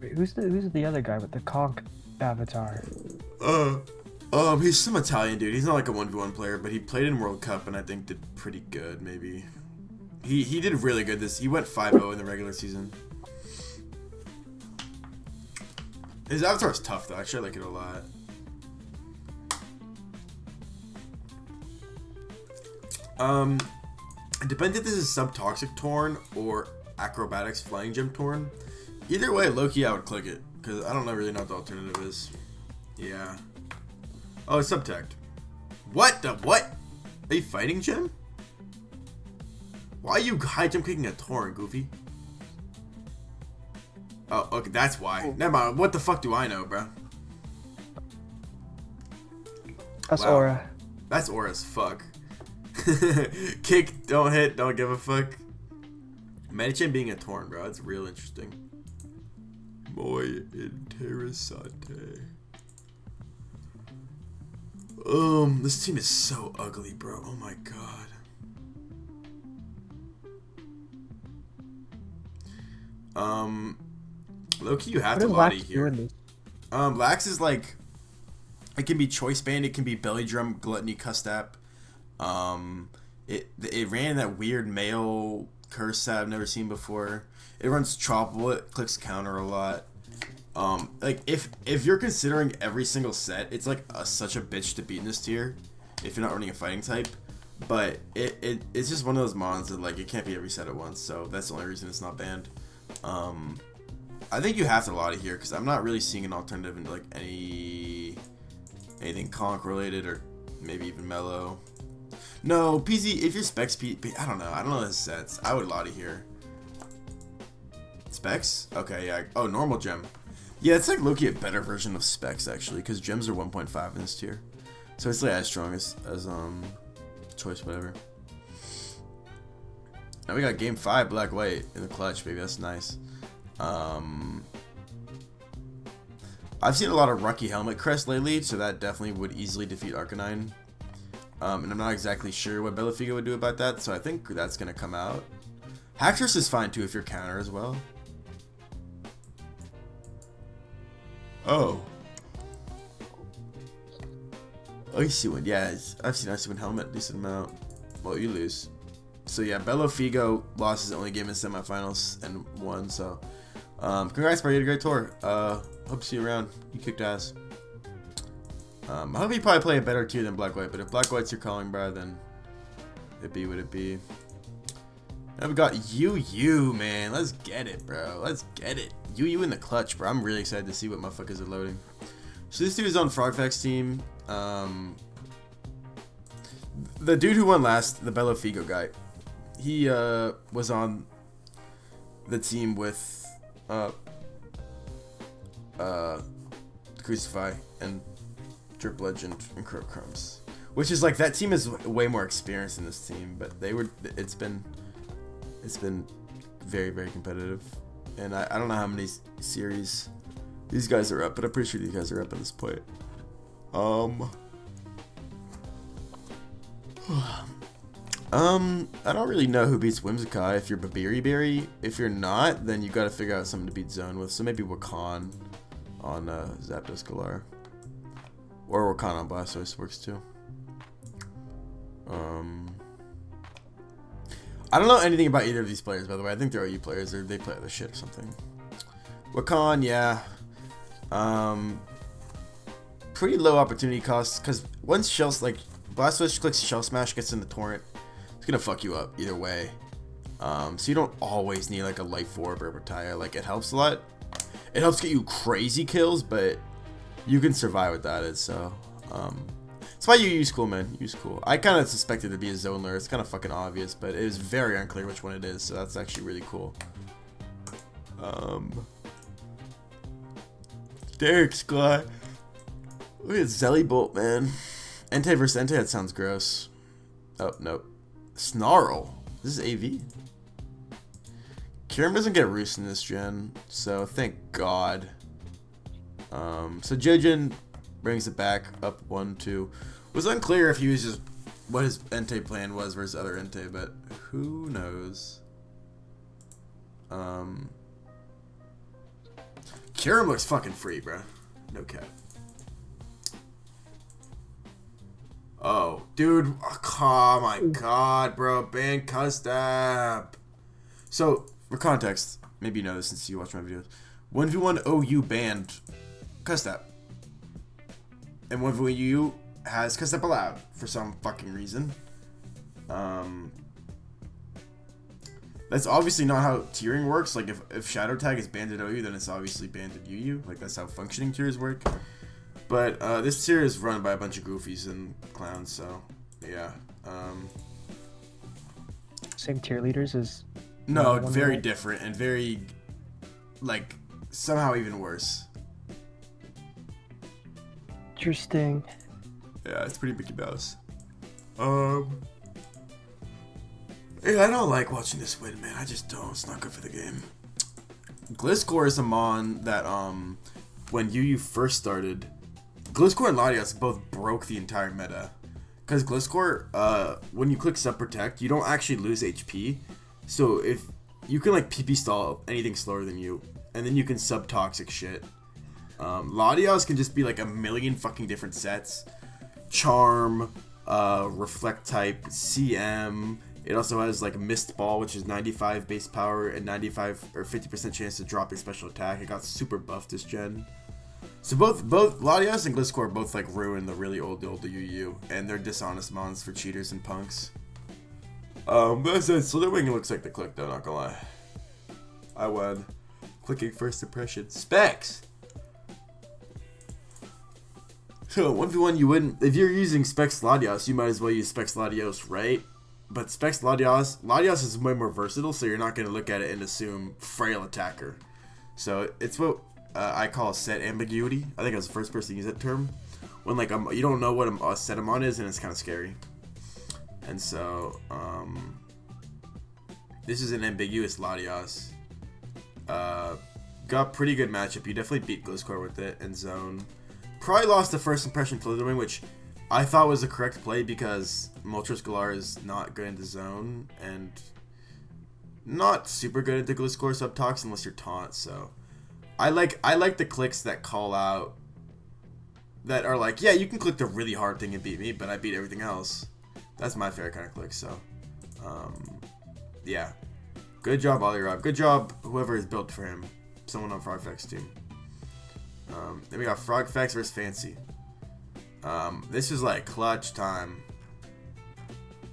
Wait, who's the other guy with the conch avatar? He's some Italian dude. He's not like a 1v1 player, but he played in World Cup and I think did pretty good. Maybe he did really good. He went 5-0 in the regular season. His avatar is tough though. Actually, I like it a lot. It depends if this is Subtoxic Torn or Acrobatics Flying Gem Torn. Either way, low-key, I would click it because I don't really know what the alternative is. Yeah. Oh, it's Subtect. What the what? Are you fighting Gem? Why are you high jump kicking a Torn, Goofy? Oh, okay, that's why. Never mind. What the fuck do I know, bro? That's wow. Aura. That's Aura as fuck. Kick, don't hit, don't give a fuck. Medicham being a Torn, bro. That's real interesting. Muy interesante. This team is so ugly, bro. Oh my god. Loki, you have to Lottie here. Lax is like, it can be Choice Band, it can be Belly Drum, Gluttony, Custap. It ran that weird male curse that I've never seen before. It runs Chop Bullet, clicks counter a lot. Like if you're considering every single set, it's like such a bitch to beat in this tier if you're not running a fighting type. But it's just one of those mons that like it can't be every set at once, so that's the only reason it's not banned. I think you have to Lottie here because I'm not really seeing an alternative in like anything conch related or maybe even mellow. No, PZ, if you're Specs, I don't know his sets. I would Lottie here. Specs? Okay, yeah. Oh, normal gem. Yeah, it's like low-key a better version of Specs, actually, because gems are 1.5 in this tier. So it's like as strong as Choice, whatever. Now we got game 5, Black-White, in the clutch, baby. That's nice. I've seen a lot of Rocky Helmet Crest lately, so that definitely would easily defeat Arcanine. And I'm not exactly sure what Bellafigo would do about that, so I think that's going to come out. Haxorus is fine, too, if you're counter as well. Oh. Icy Wind, yeah, I've seen Icy Wind Helmet, decent amount. Well, you lose. So yeah, Bellafigo lost his only game in semifinals and won, so. Congrats, bro, you had a great tour. Hope to see you around. You kicked ass. I hope you probably play a better tier than Black-White, but if Black-White's your calling, bro, then it be what it be. Now we got UU, man. Let's get it, bro. Let's get it. UU in the clutch, bro. I'm really excited to see what motherfuckers are loading. So this dude is on Frogfax team. The dude who won last, the Bellafigo guy, he was on the team with Crucify and Drip Legend and Crow Crumbs, which is like that team is way more experienced in this team, but it's been very, very competitive, and I don't know how many series these guys are up, but I'm pretty sure these guys are up at this point. I don't really know who beats Whimsicott. If you're Babiri Berry, if you're not, then you got to figure out something to beat Zone with. So maybe Wakan on Zapdos Galar, or Wakan on Blastoise works too. I don't know anything about either of these players, by the way. I think they're OU players, or they play other shit or something. Wakan, yeah. Pretty low opportunity cost, because once Blastoise clicks Shell Smash, gets in the Torrent, it's gonna fuck you up either way. So you don't always need like a Life Orb or Retire. Like, it helps a lot. It helps get you crazy kills, but you can survive without it, so, that's why you use cool, man. Use cool. I kind of suspected it to be a zone lure. It's kind of fucking obvious, but it is very unclear which one it is, so that's actually really cool. Derek Scott. Look at Zelly Bolt, man. Entei versus Entei, that sounds gross. Oh, nope. Snarl. This is AV. Kirim doesn't get Roost in this gen, so thank God. So Jojin brings it back up 1-2. Was unclear if he was just what his Entei plan was versus other Entei, but who knows? Kirim looks fucking free, bro. No cap. Oh, dude. Oh my god, bro. Ban Custap. So, for context, maybe you know this since you watch my videos. 1v1 OU banned Custap. And 1v1 UU has Custap allowed for some fucking reason. That's obviously not how tiering works. Like, if Shadow Tag is banned at OU, then it's obviously banned at UU. Like, that's how functioning tiers work. But this tier is run by a bunch of goofies and clowns, so yeah. Same tier leaders as... No, very different and very, like, somehow even worse. Interesting. Yeah, it's pretty Mickey Mouse. Yeah, I don't like watching this win, man. I just don't. It's not good for the game. Gliscor is a mon that, when UU first started, Gliscor and Latias both broke the entire meta. Because Gliscor, when you click Sub Protect, you don't actually lose HP. So if you can, like, PP stall anything slower than you, and then you can sub toxic shit. Latias can just be like a million fucking different sets. Charm, Reflect type, CM. It also has like Mist Ball, which is 95 base power and 95 or 50% chance to drop your special attack. It got super buffed this gen. So both Latias and Gliscor both like ruined the really old UU, and they're dishonest mons for cheaters and punks. But Slitherwing looks like the click though, not gonna lie. I won. Clicking first impression. Specs! So 1v1 you wouldn't, if you're using Specs Latias, you might as well use Specs Latios, right? But Specs Latias is way more versatile, so you're not going to look at it and assume frail attacker. So it's what I call set ambiguity. I think I was the first person to use that term. When like you don't know what a set amon is, and it's kind of scary. And so this is an ambiguous Latias. Got pretty good matchup. You definitely beat Gliscor with it in zone. Probably lost the first impression Slitherwing, which I thought was the correct play because Moltres Galar is not good into zone and not super good into Gliscor subtox unless you're taunt. So I like the clicks that call out, that are like, yeah, you can click the really hard thing and beat me, but I beat everything else. That's my favorite kind of click. So yeah, good job Ollie Rob. Good job whoever is built for him. Someone on Frogfax team. Then we got Frogfax versus Fancy. This is like clutch time.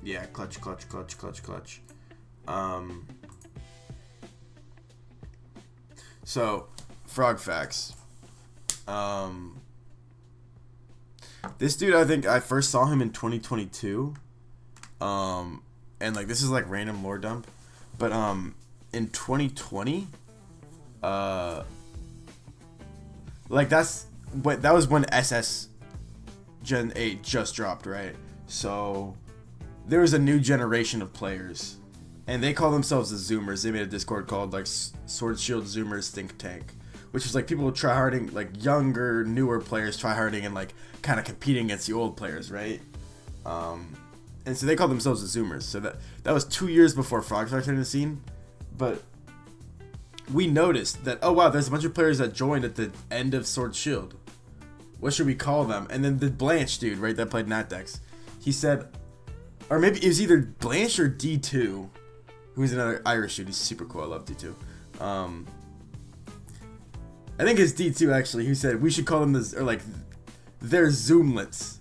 Yeah, clutch. So, Frogfax. This dude, I think I first saw him in 2022. And like this is like random lore dump. But in 2020, like that was when SS Gen 8 just dropped, right? So there was a new generation of players, and they call themselves the Zoomers. They made a Discord called like Sword Shield Zoomers Think Tank, which is like people tryharding, like younger, newer players tryharding and like kind of competing against the old players, right? And so they call themselves the Zoomers. So that was 2 years before Frogfax entered the scene, but we noticed that, oh wow, there's a bunch of players that joined at the end of Sword Shield. What should we call them? And then the Blanche dude, right, that played Natdex, he said, or maybe it was either Blanche or D2, who's another Irish dude. He's super cool. I love D2. I think it's D2 actually, who said we should call them this, or like, they're Zoomlets.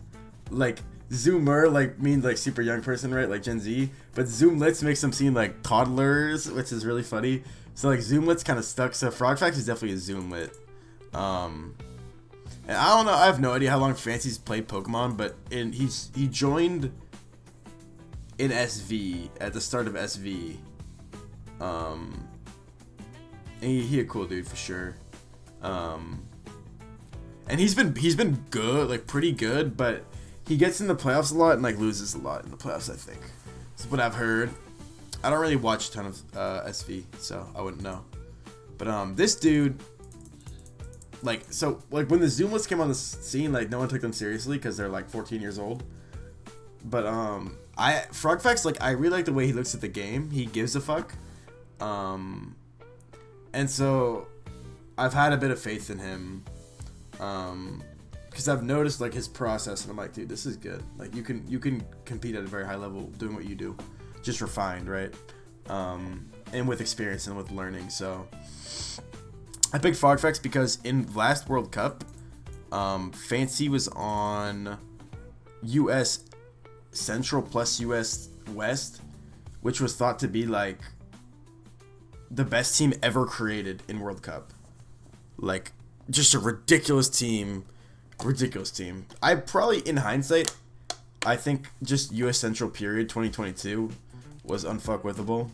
Like, Zoomer like means like super young person, right? Like Gen Z. But Zoomlets makes them seem like toddlers, which is really funny. So like Zoomlet's kind of stuck. So Frogfax is definitely a Zoomlet. And I don't know. I have no idea how long Fancy's played Pokemon, but he joined in SV at the start of SV. And he a cool dude for sure. And he's been good, like pretty good, but he gets in the playoffs a lot and like loses a lot in the playoffs. I think that's what I've heard. I don't really watch a ton of SV, so I wouldn't know. But this dude, like when the Zoomlets came on the scene, like no one took them seriously because they're like 14 years old. But Frogfax, like I really like the way he looks at the game. He gives a fuck. And so I've had a bit of faith in him. Because I've noticed like his process, and I'm like, dude, this is good. Like you can compete at a very high level doing what you do, just refined, right? And with experience and with learning. So I picked Frogfax because in last World Cup, Fancy was on U.S. Central plus U.S. West, which was thought to be like the best team ever created in World Cup. Like, just a ridiculous team. I probably, in hindsight, I think just U.S. Central period 2022 was unfuckwithable.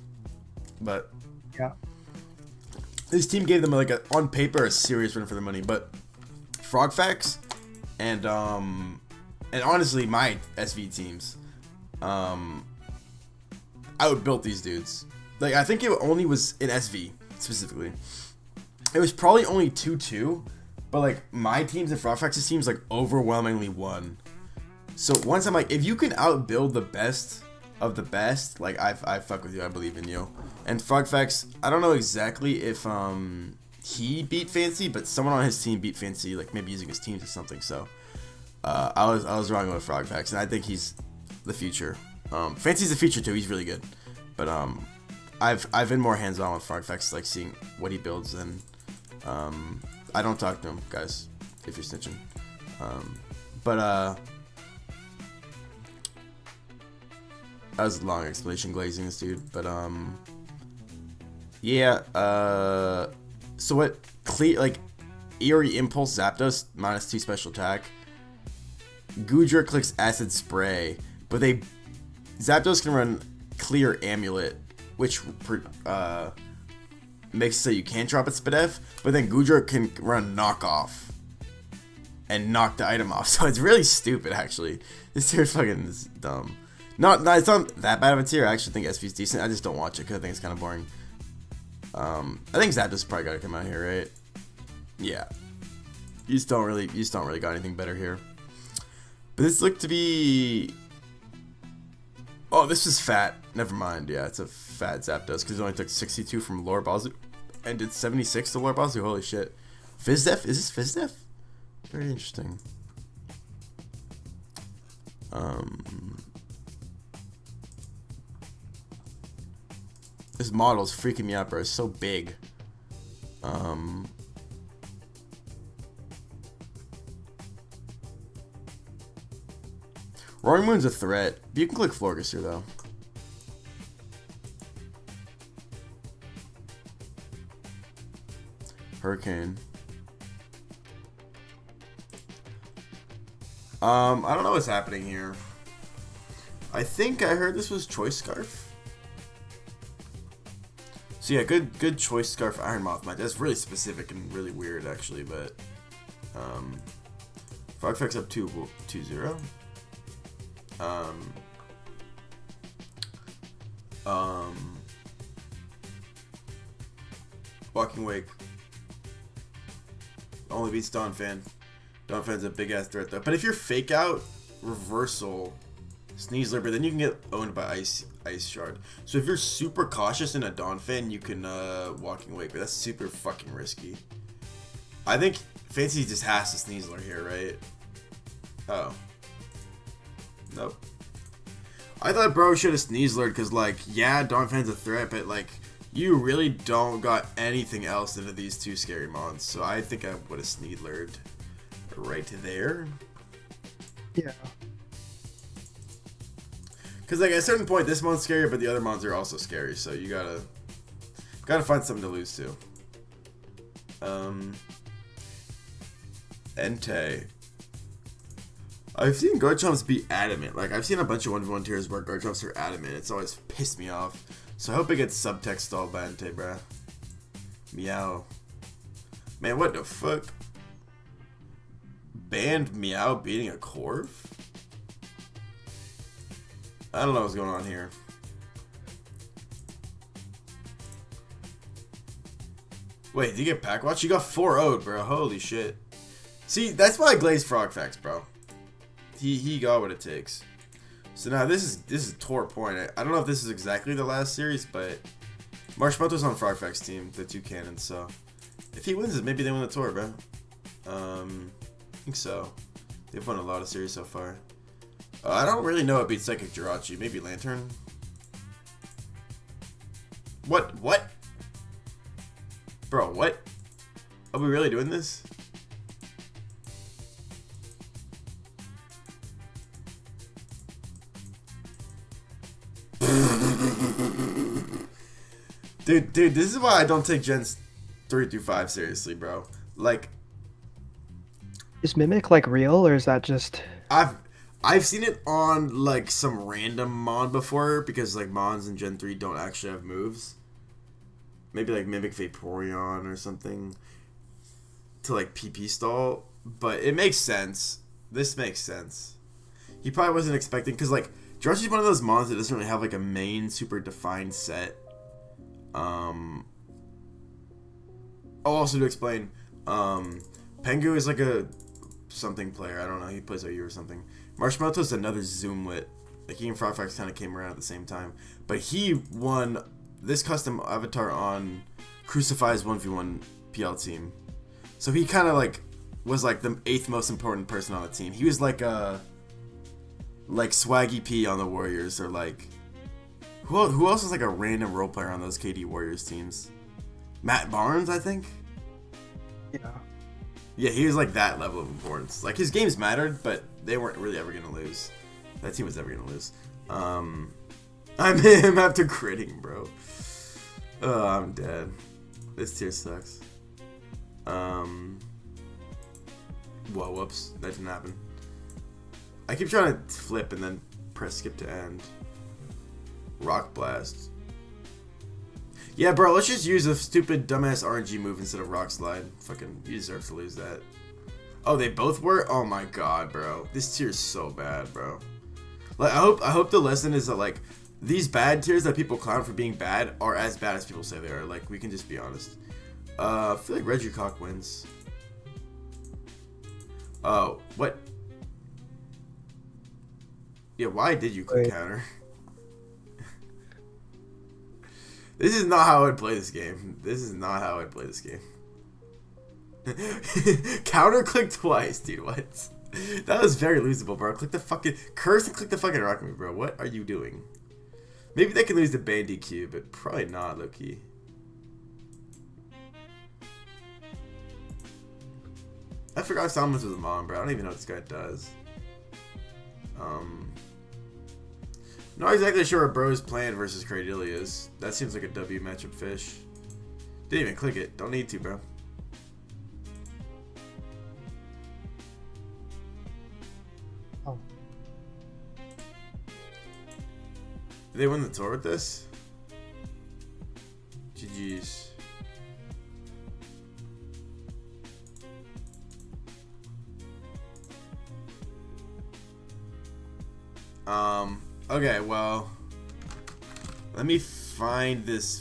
But yeah, this team gave them like on paper a serious run for their money. But Frogfax and honestly my SV teams, outbuilt these dudes. Like I think it only was in SV specifically. It was probably only 2-2, but like my teams and Frogfax's teams like overwhelmingly won. So once I'm like, if you can outbuild the best of the best, like I fuck with you, I believe in you. And Frogfax, I don't know exactly if he beat Fancy, but someone on his team beat Fancy, like maybe using his teams or something. So I was wrong with Frogfax, and I think he's the future. Fancy's the future too. He's really good, but I've been more hands on with Frogfax, like seeing what he builds and. I don't talk to him, guys, if you're snitching. That was a long explanation glazing this dude, but yeah, so what like Eerie Impulse Zapdos -2 special attack. Goodra clicks Acid Spray, but Zapdos can run Clear Amulet, which makes it so you can't drop it Spadef, but then Goodra can run Knockoff and knock the item off. So it's really stupid, actually. This tier fucking is dumb. It's not that bad of a tier. I actually think SV's decent. I just don't watch it because I think it's kind of boring. I think Zapdos probably got to come out here, right? Yeah. You just don't really got anything better here. But this looked to be. Oh, this is fat. Never mind. Yeah, it's a fat Zapdos because it only took 62 from Lore Bazu and did 76 to Lore Bazu. Holy shit. Fizdef? Is this Fizdef? Very interesting. This model's freaking me out, bro. It's so big. Roaring Moon's a threat. You can click Florgus here, though. Hurricane. I don't know what's happening here. I think I heard this was Choice Scarf. So yeah, good Choice Scarf Iron Moth match. That's really specific and really weird, actually, but Frogfax up 2-0. Walking Wake only beats Donphan. Donphan's a big ass threat though. But if you're fake out reversal Sneasler, but then you can get owned by Ice Shard. So if you're super cautious in a Donphan, you can Walking Wake, but that's super fucking risky. I think Fancy just has to Sneasler here, right? Oh. Nope. I thought bro should have Sneaslered because, like, yeah, Donphan's a threat, but, like, you really don't got anything else into these two scary mons. So I think I would have Sneaslered right there. Yeah. Because, like, at a certain point, this mon's scary, but the other mons are also scary. So you gotta... Gotta find something to lose to. Entei. I've seen Garchomps be adamant. Like, I've seen a bunch of 1v1 tiers where Garchomps are adamant. It's always pissed me off. So I hope it gets subtext stalled by Entei, bruh. Meow. Man, what the fuck? Banned Meow beating a Corv? I don't know what's going on here. Wait, did you get pack watch? You got 4-0'd, bro. Holy shit. See, that's why I glazed Frog Facts, bro. He got what it takes. So now this is Tor Point. I don't know if this is exactly the last series, but Marshmallow's on Frog Facts team, the two cannons. So if he wins it, maybe they win the tour, bro. I think so. They've won a lot of series so far. I don't really know what beats Psychic Jirachi. Maybe Lantern. What? What? Bro, what? Are we really doing this? Dude, this is why I don't take Gens 3 through 5 seriously, bro. Like, is Mimic like real, or is that just? I've seen it on like some random Mon before, because like Mons in Gen 3 don't actually have moves. Maybe like Mimic Vaporeon or something to like PP stall, but it makes sense. This makes sense. He probably wasn't expecting, because like Jirachi's one of those Mons that doesn't really have like a main super defined set. Also to explain, Pengu is like a something player. I don't know. He plays OU or something. Marshmallow's another Zoomlet. Like, he and Frog Facts kind of came around at the same time, but he won this custom avatar on Crucify's 1v1 PL team. So he kind of like was like the 8th most important person on the team. He was like a Swaggy P on the Warriors, or like who else was like a random role player on those KD Warriors teams? Matt Barnes, I think. Yeah. Yeah, he was like that level of importance. Like, his games mattered, but they weren't really ever gonna lose. That team was never gonna lose. I'm him after critting, bro. Oh, I'm dead. This tier sucks. Whoa, whoops. That didn't happen. I keep trying to flip and then press skip to end. Rock Blast. Yeah, bro, let's just use a stupid dumbass RNG move instead of Rock Slide. Fucking, you deserve to lose that. Oh, they both were? Oh my god, bro. This tier is so bad, bro. Like, I hope the lesson is that, like, these bad tiers that people clown for being bad are as bad as people say they are. Like, we can just be honest. I feel like Regicock wins. Oh, what? Yeah, why did you click counter? This is not how I would play this game. This is not how I'd play this game. Counter click twice, dude. What? That was very losable, bro. Click the fucking curse and click the fucking rock me, bro. What are you doing? Maybe they can lose the Bandy Q, but probably not, Loki. I forgot Salmons was a mom, bro. I don't even know what this guy does. Not exactly sure what Bro's playing versus Cradillia is. That seems like a W matchup fish. Didn't even click it. Don't need to, bro. Oh. Did they win the tour with this? GG's. Okay, well, let me find this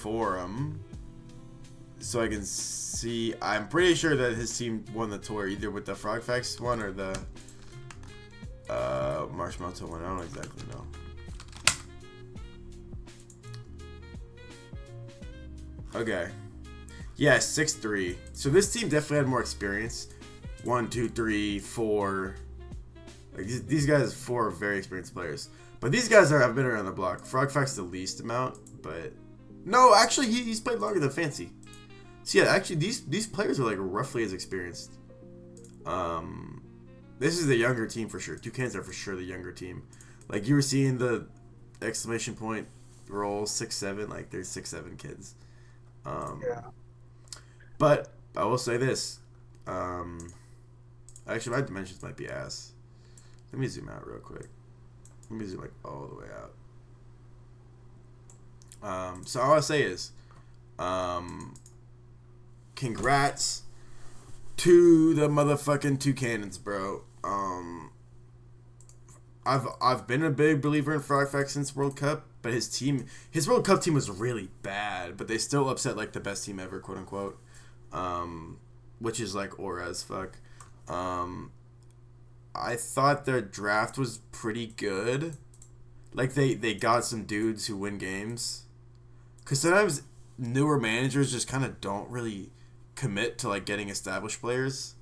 forum so I can see. I'm pretty sure that his team won the tour either with the Frog Facts one or the Marshmallow one. I don't exactly know. Okay. Yeah, 6-3. So this team definitely had more experience. 1, 2, 3, 4. Like, these guys, 4 are very experienced players. But these guys have been around the block. Frog Fact's the least amount, but... No, actually, he's played longer than Fancy. So yeah, actually, these players are like roughly as experienced. This is the younger team for sure. Toucans are for sure the younger team. Like, you were seeing the exclamation point roll 6-7. Like, they're 6-7 kids. Yeah. But I will say this. Actually, my dimensions might be ass. Let me zoom out real quick. Let me zoom like all the way out. So all I say is, congrats to the motherfucking two cannons, bro. I've been a big believer in Frogfax since World Cup, but his World Cup team was really bad, but they still upset like the best team ever, quote unquote. Which is like aura as fuck. I thought their draft was pretty good. Like they got some dudes who win games. Cause sometimes newer managers just kind of don't really commit to like getting established players,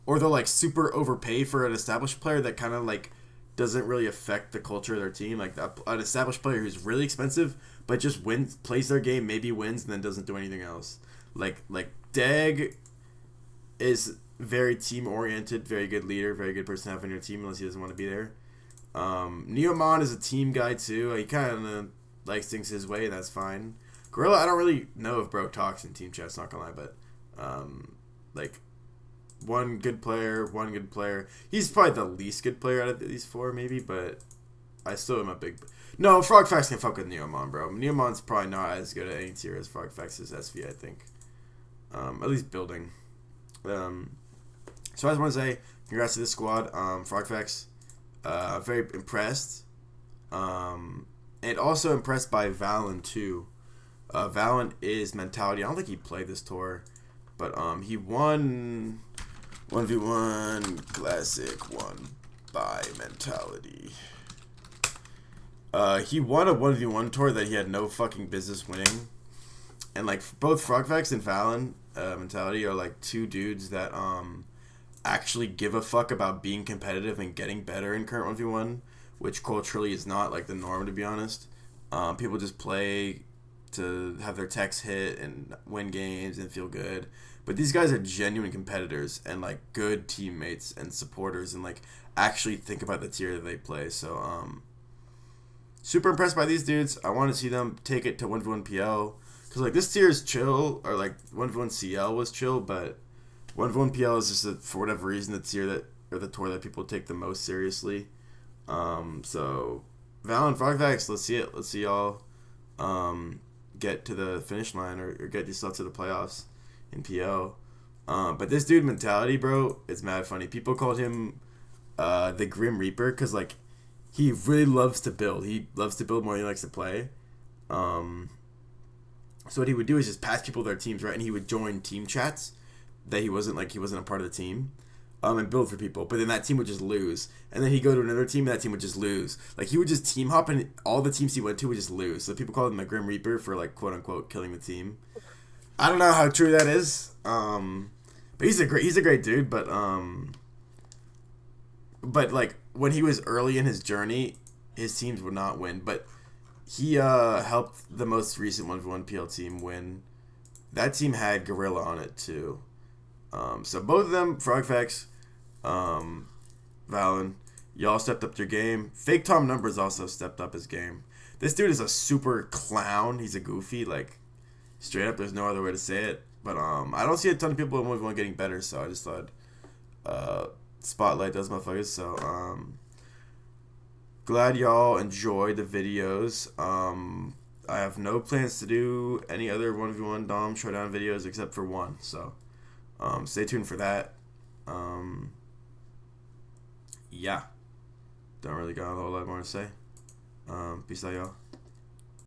or they'll like super overpay for an established player that kind of like doesn't really affect the culture of their team. Like an established player who's really expensive but just wins, plays their game, maybe wins, and then doesn't do anything else. Like Dag is very team oriented, very good leader, very good person to have on your team unless he doesn't want to be there. Neomon is a team guy too. He kind of likes things his way, and that's fine. Gorilla, I don't really know if bro talks in team chats, not gonna lie, but like one good player. He's probably the least good player out of these four, maybe, but I still am a big. No, Frogfax can fuck with Neomon, bro. Neomon's probably not as good at any tier as Frogfax's SV, I think. At least building. So I just want to say congrats to this squad. Frogfax, very impressed. And also impressed by Valen too. Valen is mentality. I don't think he played this tour, but he won 1v1 classic 1 by mentality. He won a 1v1 tour that he had no fucking business winning. And like both Frogfax and Valen mentality are like two dudes that actually give a fuck about being competitive and getting better in current 1v1, which culturally is not like the norm, to be honest. People just play to have their techs hit and win games and feel good. But these guys are genuine competitors and like good teammates and supporters and like actually think about the tier that they play. So super impressed by these dudes. I want to see them take it to 1v1 PL. Because like this tier is chill, or like 1v1 CL was chill, but 1v1 PL is just for whatever reason the tier that, or the tour that people take the most seriously. So Val and Frogfax, let's see it. Let's see y'all get to the finish line or get yourself to the playoffs in PL. But this dude mentality, bro, it's mad funny. People called him the Grim Reaper because like he really loves to build. He loves to build more than he likes to play. So what he would do is just pass people their teams, right? And he would join team chats that he wasn't a part of the team, and build for people. But then that team would just lose, and then he'd go to another team, and that team would just lose. Like he would just team hop, and all the teams he went to would just lose. So people called him the Grim Reaper for like quote unquote killing the team. I don't know how true that is, but he's a great dude. But like when he was early in his journey, his teams would not win, but he helped the most recent 1v1 PL team win. That team had Gorilla on it too. So both of them, Frogfax, Valen, y'all stepped up your game. Fake Tom Numbers also stepped up his game. This dude is a super clown. He's a goofy, like straight up. There's no other way to say it. But I don't see a ton of people in 1v1 getting better. So I just thought spotlight those motherfuckers. So glad y'all enjoyed the videos. I have no plans to do any other 1v1 Dom Showdown videos except for one. So stay tuned for that. Yeah. Don't really got a whole lot more to say. Peace out, y'all.